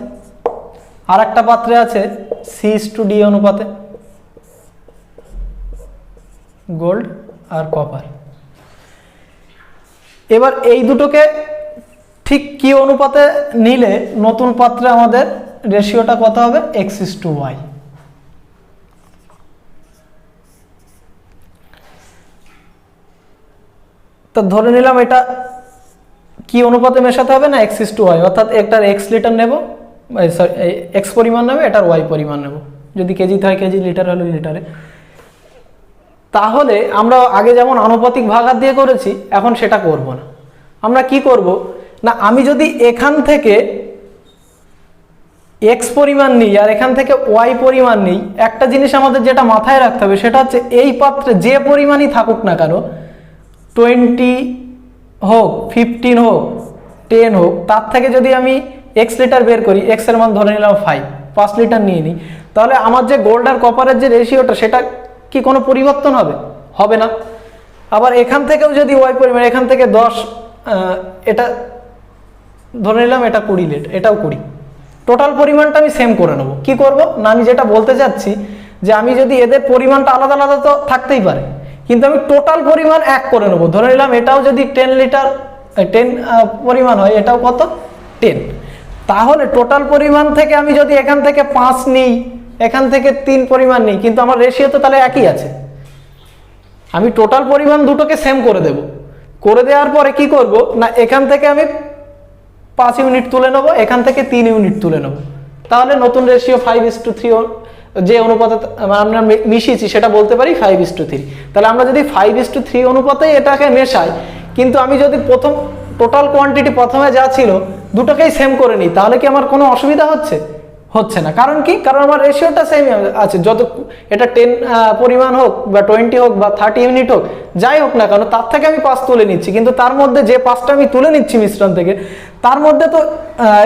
Speaker 2: আর একটা পাত্রে আছে C:D অনুপাতে গোল্ড আর কপার। এবার এই দুটোকে ঠিক কি অনুপাতে নিলে নতুন পাত্রে আমাদের রেশিওটা কত হবে? X:Y। তো ধরে নিলাম এটা কি অনুপাতে মেশাতে হবে না, X:Y, অর্থাৎ একটার X লিটার নেব, সরি X পরিমাণ নেবে, এটার Y পরিমাণ নেব, যদি কেজিতে হয় কেজি, লিটার হলে লিটারে। তাহলে আমরা আগে যেমন আনুপাতিক ভাগাত দিয়ে করেছি এখন সেটা করব না। আমরা কি করব না, আমি যদি এখান থেকে X পরিমাণ নিই আর এখান থেকে Y পরিমাণ নিই, একটা জিনিস আমাদের যেটা মাথায় রাখতে হবে সেটা হচ্ছে এই পাত্রে যে পরিমাণই থাকুক না কেন, 20 হোক, 15 হোক, 10 হোক, তার থেকে যদি আমি X লিটার বের করি, X এর মান ধরে নিলাম 5 লিটার নিয়ে নিই, তাহলে আমার যে গোল্ড আর কপারের যে রেশিওটা সেটা কি কোনো পরিবর্তন হবে? হবে না। আবার এখান থেকেও যদি Y পরিমাণ, এখান থেকে 10, এটা ধরে নিলাম এটা 20 লিটার, এটাও 20, টোটাল পরিমাণটা আমি সেম করে নেব। কি করব না, আমি যেটা বলতে চাচ্ছি যে আমি যদি এদের পরিমাণটা আলাদা আলাদা তো থাকতেই পারে, কিন্তু আমি টোটাল পরিমাণ এক করে নেব। ধরে নিলাম এটাও যদি 10 লিটার 10 পরিমাণ হয়, এটাও কত? 10। তাহলে টোটাল পরিমাণ থেকে আমি যদি এখান থেকে 5 নিই, এখান থেকে 3 পরিমাণ নিই, কিন্তু আমার রেশিও তো তাহলে একই আছে। আমি টোটাল পরিমাণ দুটোকে সেম করে দেব। করে দেওয়ার পরে কি করব না, এখান থেকে আমি 5 ইউনিট তুলে নেব, এখান থেকে 3 ইউনিট তুলে নেব। তাহলে নতুন রেশিও 5:3 যে অনুপাতে আমরা মিশিয়েছি সেটা বলতে পারি 5:3। তাহলে আমরা যদি 5:3 অনুপাতে এটাকে মেশাই, কিন্তু আমি যদি প্রথম টোটাল কোয়ান্টিটি প্রথমে যা ছিল দুটোকেই সেম করে নিই, তাহলে কি আমার কোনো অসুবিধা হচ্ছে? হচ্ছে না। কারণ কি? কারণ আমার রেশিওটা সেম আছে। যত এটা 10 পরিমাণ হোক বা 20 হোক বা 30 ইউনিট হোক, যাই হোক না কেন, তার থেকে আমি 5 তুলে নিচ্ছি, কিন্তু তার মধ্যে যে 5টা আমি তুলে নিচ্ছি মিশ্রণ থেকে, তার মধ্যে তো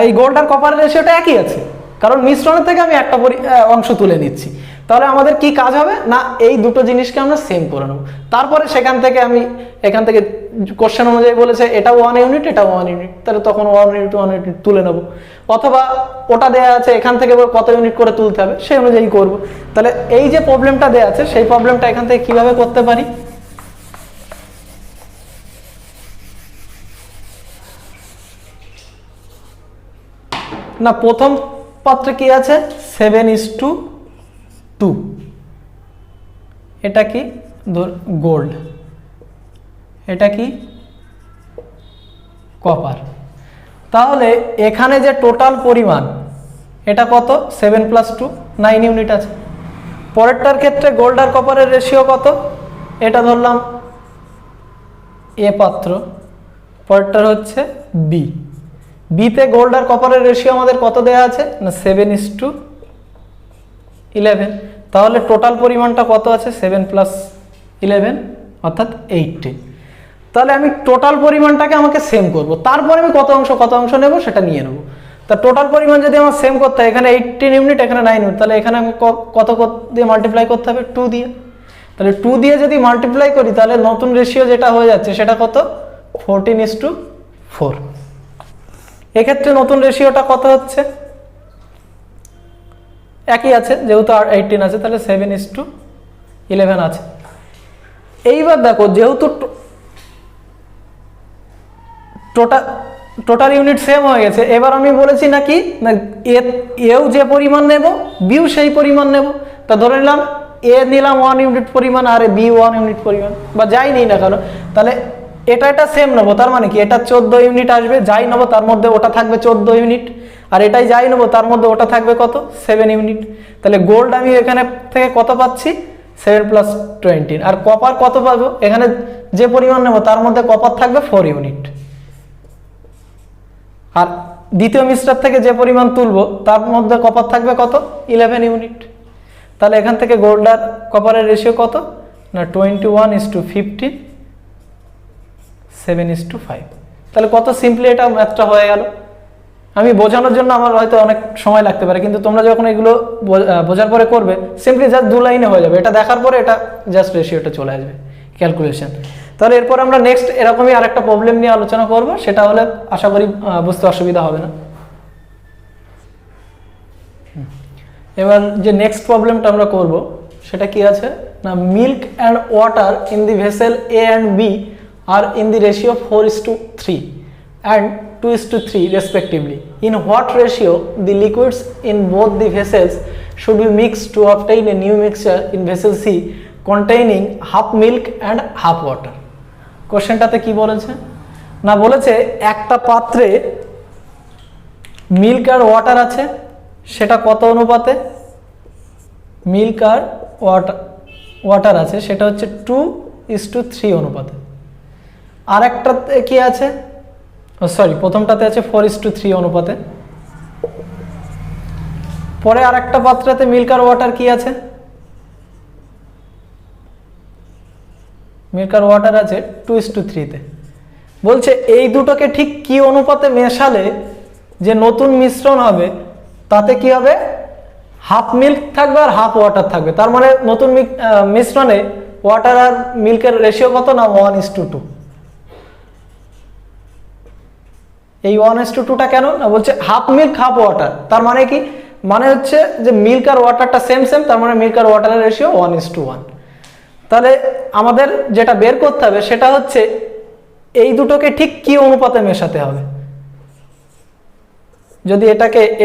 Speaker 2: এই গোল্ড আর কপারের রেশিওটা একই আছে, কারণ মিশ্রণের থেকে আমি একটা অংশ তুলে নিচ্ছি। তাহলে আমাদের কি কাজ হবে না, এই দুটো জিনিসকে আমরা সেম করে নেব। তারপরে সেখান থেকে আমি এখান থেকে কোশ্চেন অনুযায়ী বলেছে এটাও 1 ইউনিট, এটাও 1 ইউনিট, তাহলে তখন 1 ইউনিট তুলে নেব। অথবা ওটা দেয়া আছে এখান থেকে কত ইউনিট করে তুলতে হবে সেই অনুযায়ী করব। তাহলে এই যে প্রবলেমটা দেয়া আছে সেই প্রবলেমটা এখান থেকে কিভাবে করতে পারি? না, প্রথম পাত্রে কি আছে? 7:2। এটা কি? গোল্ড। এটা কি? কপার। তাহলে এখানে যে টোটাল পরিমাণ এটা কত? 7 + 2 9 ইউনিট আছে। পরেরটার ক্ষেত্রে গোল্ড আর কপারের রেশিও কত? এটা ধরলাম এ পাত্র, পরেরটার হচ্ছে বি। বিতে গোল্ড আর কপারের রেশিও আমাদের কত দেয়া আছে না 7:11। তাহলে টোটাল পরিমাণটা কত আছে? 7 + 11 অর্থাৎ 18। তাহলে আমি টোটাল পরিমাণটাকে আমাকে সেম করব, তারপরে আমি কত অংশ নেব সেটা নিয়ে নেব। তা টোটাল পরিমাণ যদি আমার সেম করতে হয়, এখানে 18 ইউনিট, এখানে 9 ইউনিট, তাহলে এখানে আমি কত দিয়ে মাল্টিপ্লাই করতে হবে? 2 দিয়ে। তাহলে 2 দিয়ে যদি মাল্টিপ্লাই করি তাহলে নতুন রেশিও যেটা হয়ে যাচ্ছে সেটা কত? 14:4। এক্ষেত্রে নতুন রেশিওটা কত হচ্ছে? একই আছে, যেহেতু 18 আছে, তাহলে 7:11 আছে। এইবার দেখো, যেহেতু টোটাল ইউনিট সেম হয়ে গেছে, এবার আমি বলেছি নাকি না এও যে পরিমাণ নেব বিও সেই পরিমাণ নেব। তা ধরে নিলাম এ নিলাম 1 ইউনিট পরিমাণ আর বি 1 ইউনিট পরিমাণ, বা যাই নিই না কেন, তাহলে এটা সেম নেবো। তার মানে কি এটা 14 ইউনিট আসবে, যাই নেবো তার মধ্যে ওটা থাকবে 14 ইউনিট, আর এটাই যাই নেবো তার মধ্যে ওটা থাকবে কত 7 ইউনিট। তাহলে গোল্ড আমি এখানে থেকে কত পাচ্ছি 7 + 20, আর কপার কত পাবো, এখানে যে পরিমাণ নেবো তার মধ্যে কপার থাকবে 4 ইউনিট, আর দ্বিতীয় মিশ্রার থেকে যে পরিমাণ তুলবো তার মধ্যে কপার থাকবে কত 11 ইউনিট। তাহলে এখান থেকে গোল্ড আর কপারের রেশিও কত না 21:15, 7:5। তাহলে কত সিম্পলি এটা ম্যাথটা হয়ে গেল। আমি বোঝানোর জন্য আমার হয়তো অনেক সময় লাগতে পারে, কিন্তু তোমরা যখন এগুলো বোঝার পরে করবে সিম্পলি জাস্ট 2 লাইনে হয়ে যাবে। এটা দেখার পরে এটা জাস্ট রেশিওটা চলে আসবে ক্যালকুলেশন। তাহলে এরপর আমরা নেক্সট এরকমই আরেকটা প্রবলেম নিয়ে আলোচনা করব, সেটা হলে আশা করি বুঝতে অসুবিধা হবে না। এবার যে নেক্সট প্রবলেমটা আমরা করব সেটা কি আছে না, milk and water in the vessel A and B are in the ratio 4:3 and 2:3 respectively. In what ratio the liquids in both the vessels should be mixed to obtain a new mixture in vessel C containing half milk and half water? কোশ্চেনটাতে কি বলেছে না, বলেছে একটা পাত্রে milk আর water আছে, সেটা কত অনুপাতে মিল্ক আর ওয়াটার আছে, সেটা হচ্ছে 2:3 অনুপাতে। আর একটাতে কি আছে, সরি প্রথমটাতে আছে 4:3 অনুপাতে। পরে আর একটা পাত্রতে মিল্ক আর ওয়াটার কি আছে, মিল্ক আর ওয়াটার আছে 2:3-তে। বলছে এই দুটোকে ঠিক কি অনুপাতে মেশালে যে নতুন মিশ্রণ হবে তাতে কি হবে, হাফ মিল্ক থাকবে আর হাফ ওয়াটার থাকবে। তার মানে নতুন মিশ্রণে ওয়াটার আর মিল্কের রেশিও কত না 1:2। এই 1:2টা কেন না, বলছে হাফ মিল্ক হাফ ওয়াটার, তার মানে কি, মানে হচ্ছে যে মিল্ক আর ওয়াটারটা সেম, তার মানে মিল্ক আর ওয়াটারের রেশিও 1:1। তাহলে আমাদের যেটা বের করতে হবে সেটা হচ্ছে এই দুটোকে ঠিক কি অনুপাতে মেশাতে হবে। যদি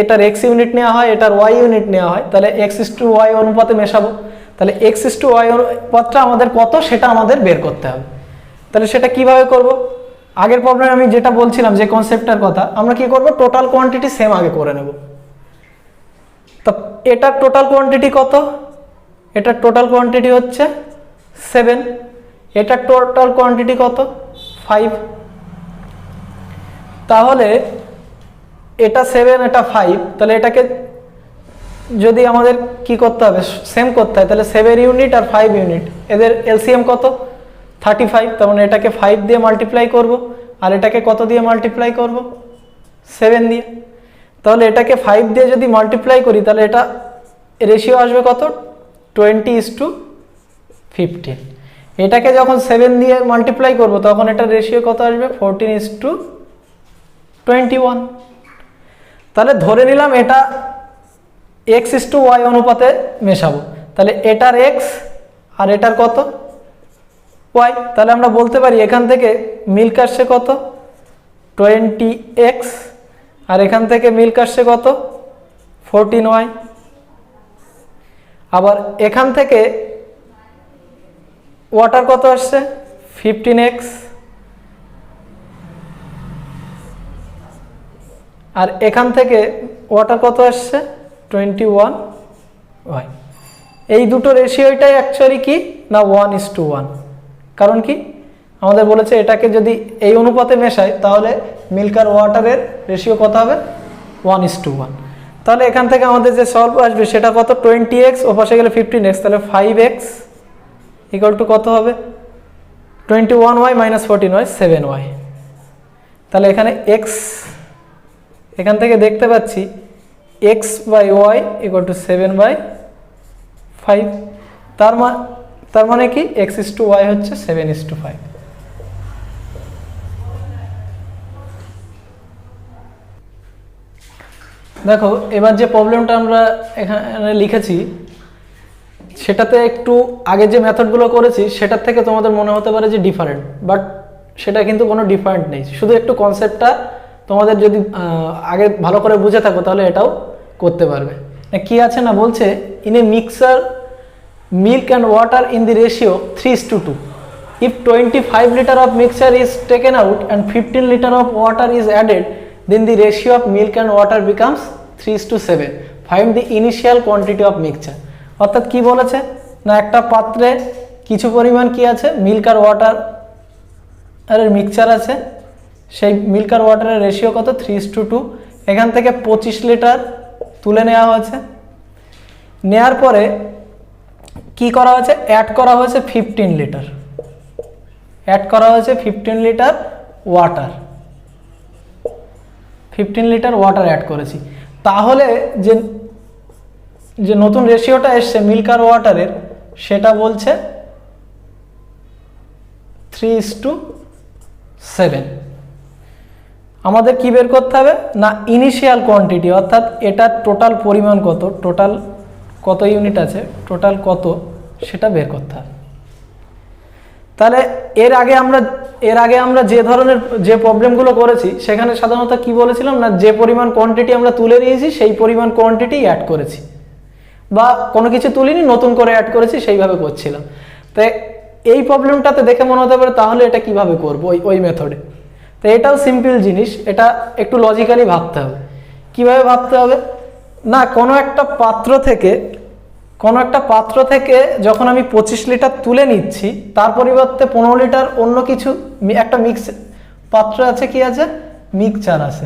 Speaker 2: এটার x ইউনিট নেওয়া হয়, এটার y ইউনিট নেওয়া হয়, তাহলে x:y অনুপাতে মেশাবো। তাহলে x:y অনুপাতটা আমাদের কত সেটা আমাদের বের করতে হবে। তাহলে সেটা কিভাবে করব, আগের প্রবলেমে আমি যেটা বলছিলাম যে কনসেপ্টটার কথা, আমরা কি করব টোটাল কোয়ান্টিটি সেম আগে করে নেব। তো এটার টোটাল কোয়ান্টিটি কত, এটার টোটাল কোয়ান্টিটি হচ্ছে 7, এটার টোটাল কোয়ান্টিটি কত 5। তাহলে এটা 7 এটা 5, তাহলে এটাকে যদি আমাদের কি করতে হবে সেম করতে হয়, তাহলে 7 ইউনিট আর 5 ইউনিট এদের এলসিএম কত 35। তার মানে এটাকে 5 দিয়ে মাল্টিপ্লাই করব, আর এটাকে কত দিয়ে মাল্টিপ্লাই করব 7 দিয়ে। তাহলে এটাকে 5 দিয়ে যদি মাল্টিপ্লাই করি তাহলে এটা রেশিও আসবে কত 20:15। এটাকে যখন 7 দিয়ে মাল্টিপ্লাই করব তখন এটা রেশিও কত আসবে 14:21। তাহলে ধরে নিলাম এটা x:y অনুপাতে মেশাবো, তাহলে এটার x আর এটার কত y। তাহলে আমরা বলতে পারি এখান থেকে মিল্ক আসছে কত 20x, আর এখান থেকে মিল্ক আসছে কত 14y। আবার এখান থেকে ওয়াটার কত আসছে 15x, আর এখান থেকে ওয়াটার কত আসছে 21y। এই দুটো রেশিওটাই অ্যাকচুয়ালি কি না 1:1। কারণ কি আমাদের বলেছে এটাকে যদি এই অনুপাতে মেশাই তাহলে মিল্ক আর ওয়াটারের রেশিও কত হবে 1:1। তাহলে এখান থেকে আমাদের যে সলভ আসবে সেটা কত 20x, ও পাশে গেলে 15x, তাহলে 5x = কত হবে 21y - 14y 7y। তাহলে এখানে x, এখান থেকে দেখতে পাচ্ছি x/y = 7/5। তার মানে কি x:y হচ্ছে 7:5। দেখো এবার যে প্রবলেমটা আমরা এখানে লিখেছি সেটাতে একটু আগে যে মেথডগুলো করেছি সেটার থেকে তোমাদের মনে হতে পারে যে ডিফারেন্ট, বাট সেটা কিন্তু কোনো ডিফারেন্ট নেই। শুধু একটু কনসেপ্টটা তোমাদের যদি আগে ভালো করে বুঝে থাকো তাহলে এটাও করতে পারবে। কি আছে না, বলছে in a mixer milk and water in the ratio 3:2. If 25 liter of mixture is taken out and 15 liter of water is added, then the ratio of milk and water becomes 3:7. Find the initial quantity of mixture. অর্থাৎ কি বলেছে না একটা পাত্রে কিছু পরিমাণ কি আছে মিল্ক আর ওয়াটার এর মিক্সচার আছে, সেই মিল্ক আর ওয়াটারের রেশিও কত 3:2। এখান থেকে 25 লিটার তুলে নেওয়া হয়েছে, নেয়ার পরে কি করা হয়েছে অ্যাড করা হয়েছে 15 লিটার, অ্যাড করা হয়েছে 15 litre water, 15 litre water add করেছি। তাহলে যে যে নতুন রেশিওটা এসছে মিল্ক আর ওয়াটারের সেটা বলছে 3:7। আমাদের কি বের করতে হবে না ইনিশিয়াল কোয়ান্টিটি, অর্থাৎ এটার টোটাল পরিমাণ কত, টোটাল কত ইউনিট আছে, টোটাল কত সেটা বের করতে হবে। তাহলে এর আগে আমরা যে ধরনের যে প্রবলেমগুলো করেছি সেখানে সাধারণত কি বলেছিলাম না যে পরিমাণ কোয়ান্টিটি আমরা তুলে নিয়েছি সেই পরিমাণ কোয়ান্টিটি অ্যাড করেছি, বা কোনো কিছু তুলিনি নতুন করে অ্যাড করেছি, সেইভাবে করছিলাম। তাই এই প্রবলেমটাতে দেখে মনে হতে পারে তাহলে এটা কিভাবে করব ওই মেথডে। তো এটাও সিম্পল জিনিস, এটা একটু লজিক্যালি ভাবতে হবে। কিভাবে ভাবতে হবে না কোনো একটা পাত্র থেকে যখন আমি 25 লিটার তুলে নিচ্ছি তার পরিবর্তে 15 লিটার অন্য কিছু একটা পাত্র আছে, কি আছে মিক্সচার আছে,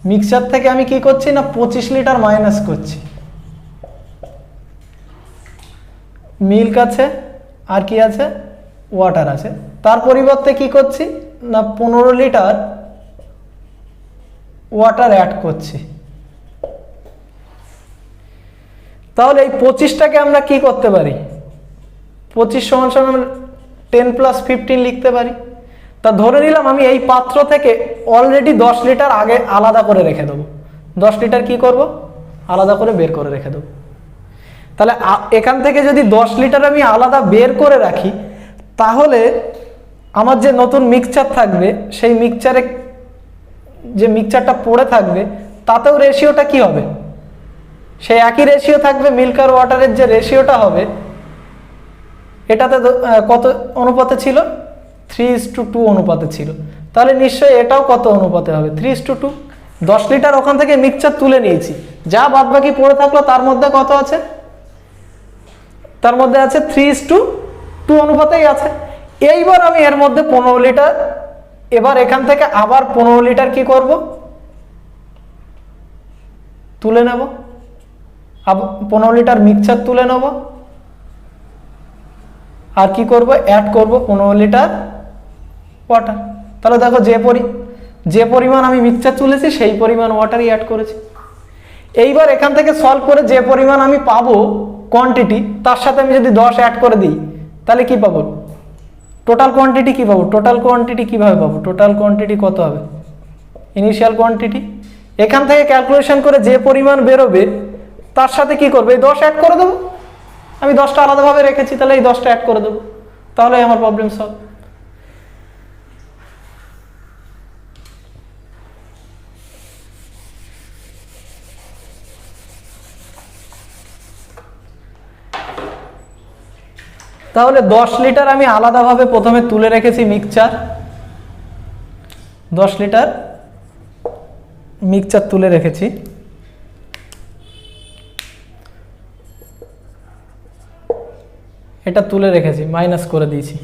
Speaker 2: মিক্সচার থেকে আমি কি করছি না 25 লিটার মাইনাস করছি, মিল্ক আছে আর কি আছে ওয়াটার আছে, তার পরিবর্তে কি করছি না 15 লিটার ওয়াটার অ্যাড করছি। তাহলে এই 25টাকে আমরা কি করতে পারি 25 সমান 10 + 15 লিখতে পারি। তা ধরে নিলাম আমি এই পাত্র থেকে অলরেডি 10 লিটার আগে আলাদা করে রেখে দেবো, 10 লিটার কি করব আলাদা করে বের করে রেখে দেবো। তাহলে এখান থেকে যদি 10 লিটার আমি আলাদা বের করে রাখি তাহলে আমার যে নতুন মিক্সচার থাকবে সেই মিক্সচারে যে মিক্সচারটা পড়ে থাকবে তাতেও রেশিওটা কি হবে সেই একই রেশিও থাকবে, মিল্ক আর ওয়াটারের যে রেশিওটা হবে এটাতে কত অনুপাতে ছিল 3:2 অনুপাতে ছিল, তাহলে নিশ্চয়ই এটাও কত অনুপাতে হবে 3:2। 10 লিটার ওখান থেকে মিক্সচার তুলে নিয়েছি, যা বাদবাকি পড়ে থাকলো তার মধ্যে কত আছে, তার মধ্যে আছে 3:2 অনুপাতেই আছে। এইবার আমি এর মধ্যে 15 লিটার, এবার এখান থেকে আবার 15 লিটার কি করব তুলে নেব, 15 লিটার মিক্সচার তুলে নেব, আর কি করব অ্যাড করব 15 লিটার ওয়াটার। তাহলে দেখো যে পরিমাণ আমি মিক্সচার তুলেছি সেই পরিমাণ ওয়াটারই অ্যাড করেছি। এইবার এখান থেকে সলভ করে যে পরিমাণ আমি পাবো কোয়ান্টিটি তার সাথে আমি যদি 10 অ্যাড করে দিই তাহলে কি পাবো টোটাল কোয়ান্টিটি কি পাবো, টোটাল কোয়ান্টিটি কিভাবে পাবো, টোটাল কোয়ান্টিটি কত হবে ইনিশিয়াল কোয়ান্টিটি। এখান থেকে ক্যালকুলেশন করে যে পরিমাণ বেরোবে তার সাথে কি করবে এই 10 অ্যাড করে দেবো, আমি 10টা আলাদাভাবে রেখেছি তাহলে এই 10টা অ্যাড করে দেবো, তাহলে আমার প্রবলেম সলভ। তাহলে 10 লিটার আমি আলাদাভাবে প্রথমে তুলে রেখেছি মিক্সচার, 10 লিটার মিক্সচার তুলে রেখেছি, এটা তুলে রেখেছি মাইনাস করে দিয়েছি,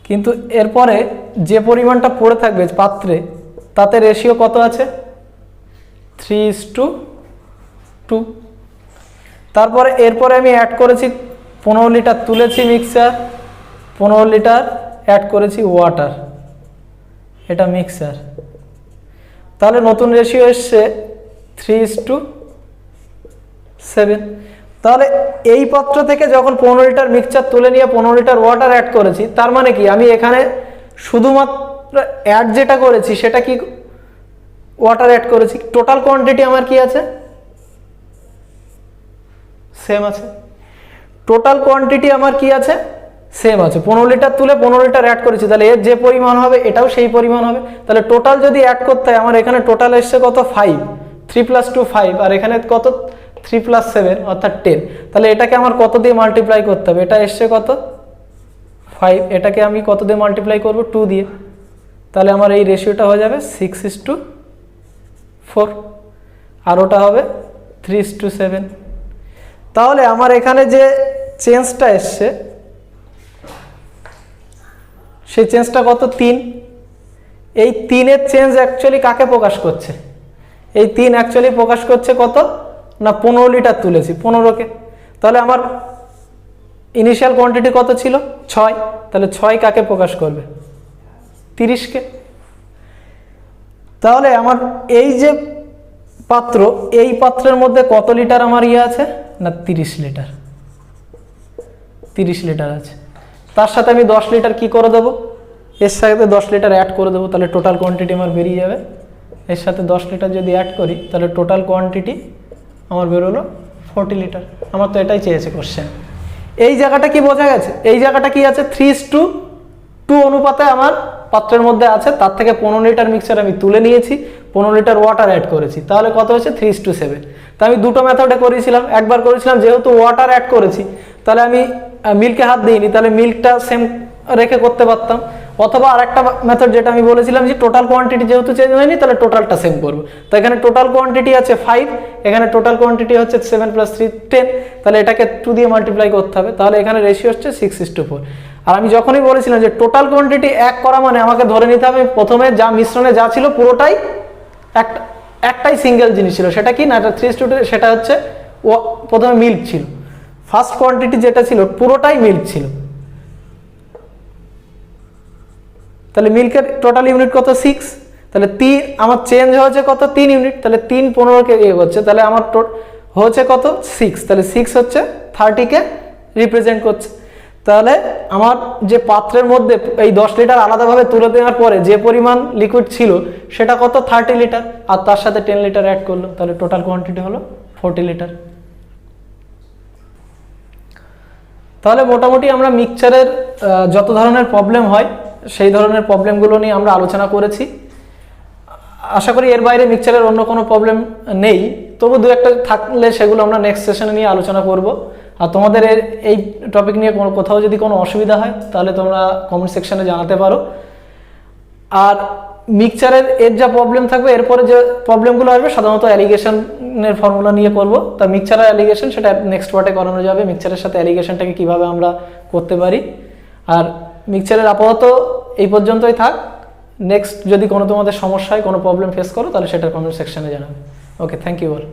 Speaker 2: কিন্তু এরপরে যে পরিমাণটা পড়ে থাকবে পাত্রে তাতে রেশিও কত আছে 3:2। তারপরে এরপরে আমি অ্যাড করেছি 15 লিটার তুলেছি মিক্সচার, 15 লিটার অ্যাড করেছি ওয়াটার, এটা মিক্সচার, তাহলে নতুন রেশিও এসছে 3:7। তাহলে এই পাত্র থেকে যখন 15 লিটার মিক্সচার তুলে নিয়ে 15 লিটার ওয়াটার অ্যাড করেছি তার মানে কি আমি এখানে শুধুমাত্র অ্যাড যেটা করেছি সেটা কি ওয়াটার অ্যাড করেছি, টোটাল কোয়ান্টিটি আমার কি আছে সেম আছে, টোটাল কোয়ান্টিটি আমার কি আছে সেম আছে, 15 লিটার তুলে 15 লিটার অ্যাড করেছি তাহলে এর যে পরিমাণ হবে এটাও সেই পরিমাণ হবে। তাহলে টোটাল যদি অ্যাড করতে হয় আমার এখানে টোটাল এসছে কত 5, 3 + 2 5, আর এখানে কত 3 + 7 অর্থাৎ 10। তাহলে এটাকে আমার কত দিয়ে মাল্টিপ্লাই করতে হবে? এটা এসছে কত 5, এটাকে আমি কত দিয়ে মাল্টিপ্লাই করব 2 দিয়ে। তাহলে আমার এই রেশিওটা হয়ে যাবে 6:4, আর ওটা হবে 3:7। তাহলে আমার এখানে যে চেঞ্জটা এসছে সেই চেঞ্জটা কত 3। এই 3-এর চেঞ্জ অ্যাকচুয়ালি কাকে প্রকাশ করছে? এই 3 অ্যাকচুয়ালি প্রকাশ করছে কত না 15 লিটার তুলেছি 15কে। তাহলে আমার ইনিশিয়াল কোয়ান্টিটি কত ছিল 6, তাহলে 6 কাকে প্রকাশ করবে 30কে। তাহলে আমার এই যে পাত্র, এই পাত্রের মধ্যে কত লিটার আমার আছে না 30 লিটার, 30 লিটার আছে। তার সাথে আমি 10 লিটার কি করে দেবো, এর সাথে 10 লিটার অ্যাড করে দেবো, তাহলে টোটাল কোয়ান্টিটি আমার বেরিয়ে যাবে। এর সাথে 10 লিটার যদি অ্যাড করি তাহলে টোটাল কোয়ান্টিটি আমার বেরোলো 40 লিটার। আমার তো এটাই চেয়েছে কোশ্চেন। এই জায়গাটা কি বোঝা গেছে? এই জায়গাটা কি আছে 3:2 অনুপাতে আমার পাত্রের মধ্যে আছে, তার থেকে 15 লিটার মিক্সচার আমি তুলে নিয়েছি, 15 লিটার ওয়াটার অ্যাড করেছি, তাহলে কত হচ্ছে 3:7। তা আমি দুটো মেথডে করেছিলাম, একবার করেছিলাম যেহেতু ওয়াটার অ্যাড করেছি তাহলে আমি মিল্কে হাত দিইনি, তাহলে মিল্কটা সেম রেখে করতে পারতাম। অথবা আরেকটা মেথড যেটা আমি বলেছিলাম যে টোটাল কোয়ান্টিটি যেহেতু চেঞ্জ হয়নি তাহলে টোটালটা সেম করবো। তো এখানে টোটাল কোয়ান্টিটি আছে 5, এখানে টোটাল কোয়ান্টিটি হচ্ছে 7 + 3 10, তাহলে এটাকে 2 দিয়ে মাল্টিপ্লাই করতে হবে, তাহলে এখানে রেশিও হচ্ছে 6:4। আর আমি যখনই বলেছিলাম যে টোটাল কোয়ান্টিটি 1 করা মানে আমাকে ধরে নিতে হবে প্রথমে যা মিশ্রণে যা ছিল পুরোটাই একটাই সিঙ্গেল জিনিস ছিল, সেটা কি না 3:2, সেটা হচ্ছে প্রথমে মিল্ক ছিল। ফার্স্ট কোয়ান্টিটি যেটা ছিল পুরোটাই মিল্ক ছিল, তাহলে মিল্কের টোটাল ইউনিট কত 6, তাহলে আমার চেঞ্জ হয়েছে কত 3 ইউনিট, তাহলে 3 15কে হচ্ছে, তাহলে আমার হচ্ছে কত 6, তাহলে 6 হচ্ছে 30কে রিপ্রেজেন্ট করছে। তাহলে আমার যে পাত্রের মধ্যে এই 10 লিটার আলাদাভাবে তুলে দেওয়ার পরে যে পরিমাণ লিকুইড ছিল সেটা কত 30 লিটার, আর তার সাথে 10 লিটার অ্যাড করলো, তাহলে টোটাল কোয়ান্টিটি হলো 40 লিটার। তাহলে মোটামুটি আমরা মিক্সচারের যত ধরনের প্রবলেম হয় সেই ধরনের প্রবলেমগুলো নিয়ে আমরা আলোচনা করেছি। আশা করি এর বাইরে মিক্সচারের অন্য কোনো প্রবলেম নেই, তবু দু একটা থাকলে সেগুলো আমরা নেক্সট সেশনে নিয়ে আলোচনা করব। আর তোমাদের এই টপিক নিয়ে কোথাও যদি কোনো অসুবিধা হয় তাহলে তোমরা কমেন্ট সেকশনে জানাতে পারো। আর মিক্সচারের যা প্রবলেম থাকবে এরপরে যে প্রবলেমগুলো আসবে সাধারণত অ্যালিগেশনের ফর্মুলা নিয়ে করব। তা মিক্সচারের অ্যালিগেশন সেটা নেক্সট পার্টে করানো যাবে, মিক্সচারের সাথে অ্যালিগেশনটাকে কীভাবে আমরা করতে পারি। আর মিক্সচারের আপাতত এই পর্যন্তই থাক। নেক্সট যদি কোনো তোমাদের সমস্যা হয়, কোনো প্রবলেম ফেস করো, তাহলে সেটা কমেন্ট সেকশনে জানাবে। ওকে, থ্যাংক ইউ অল।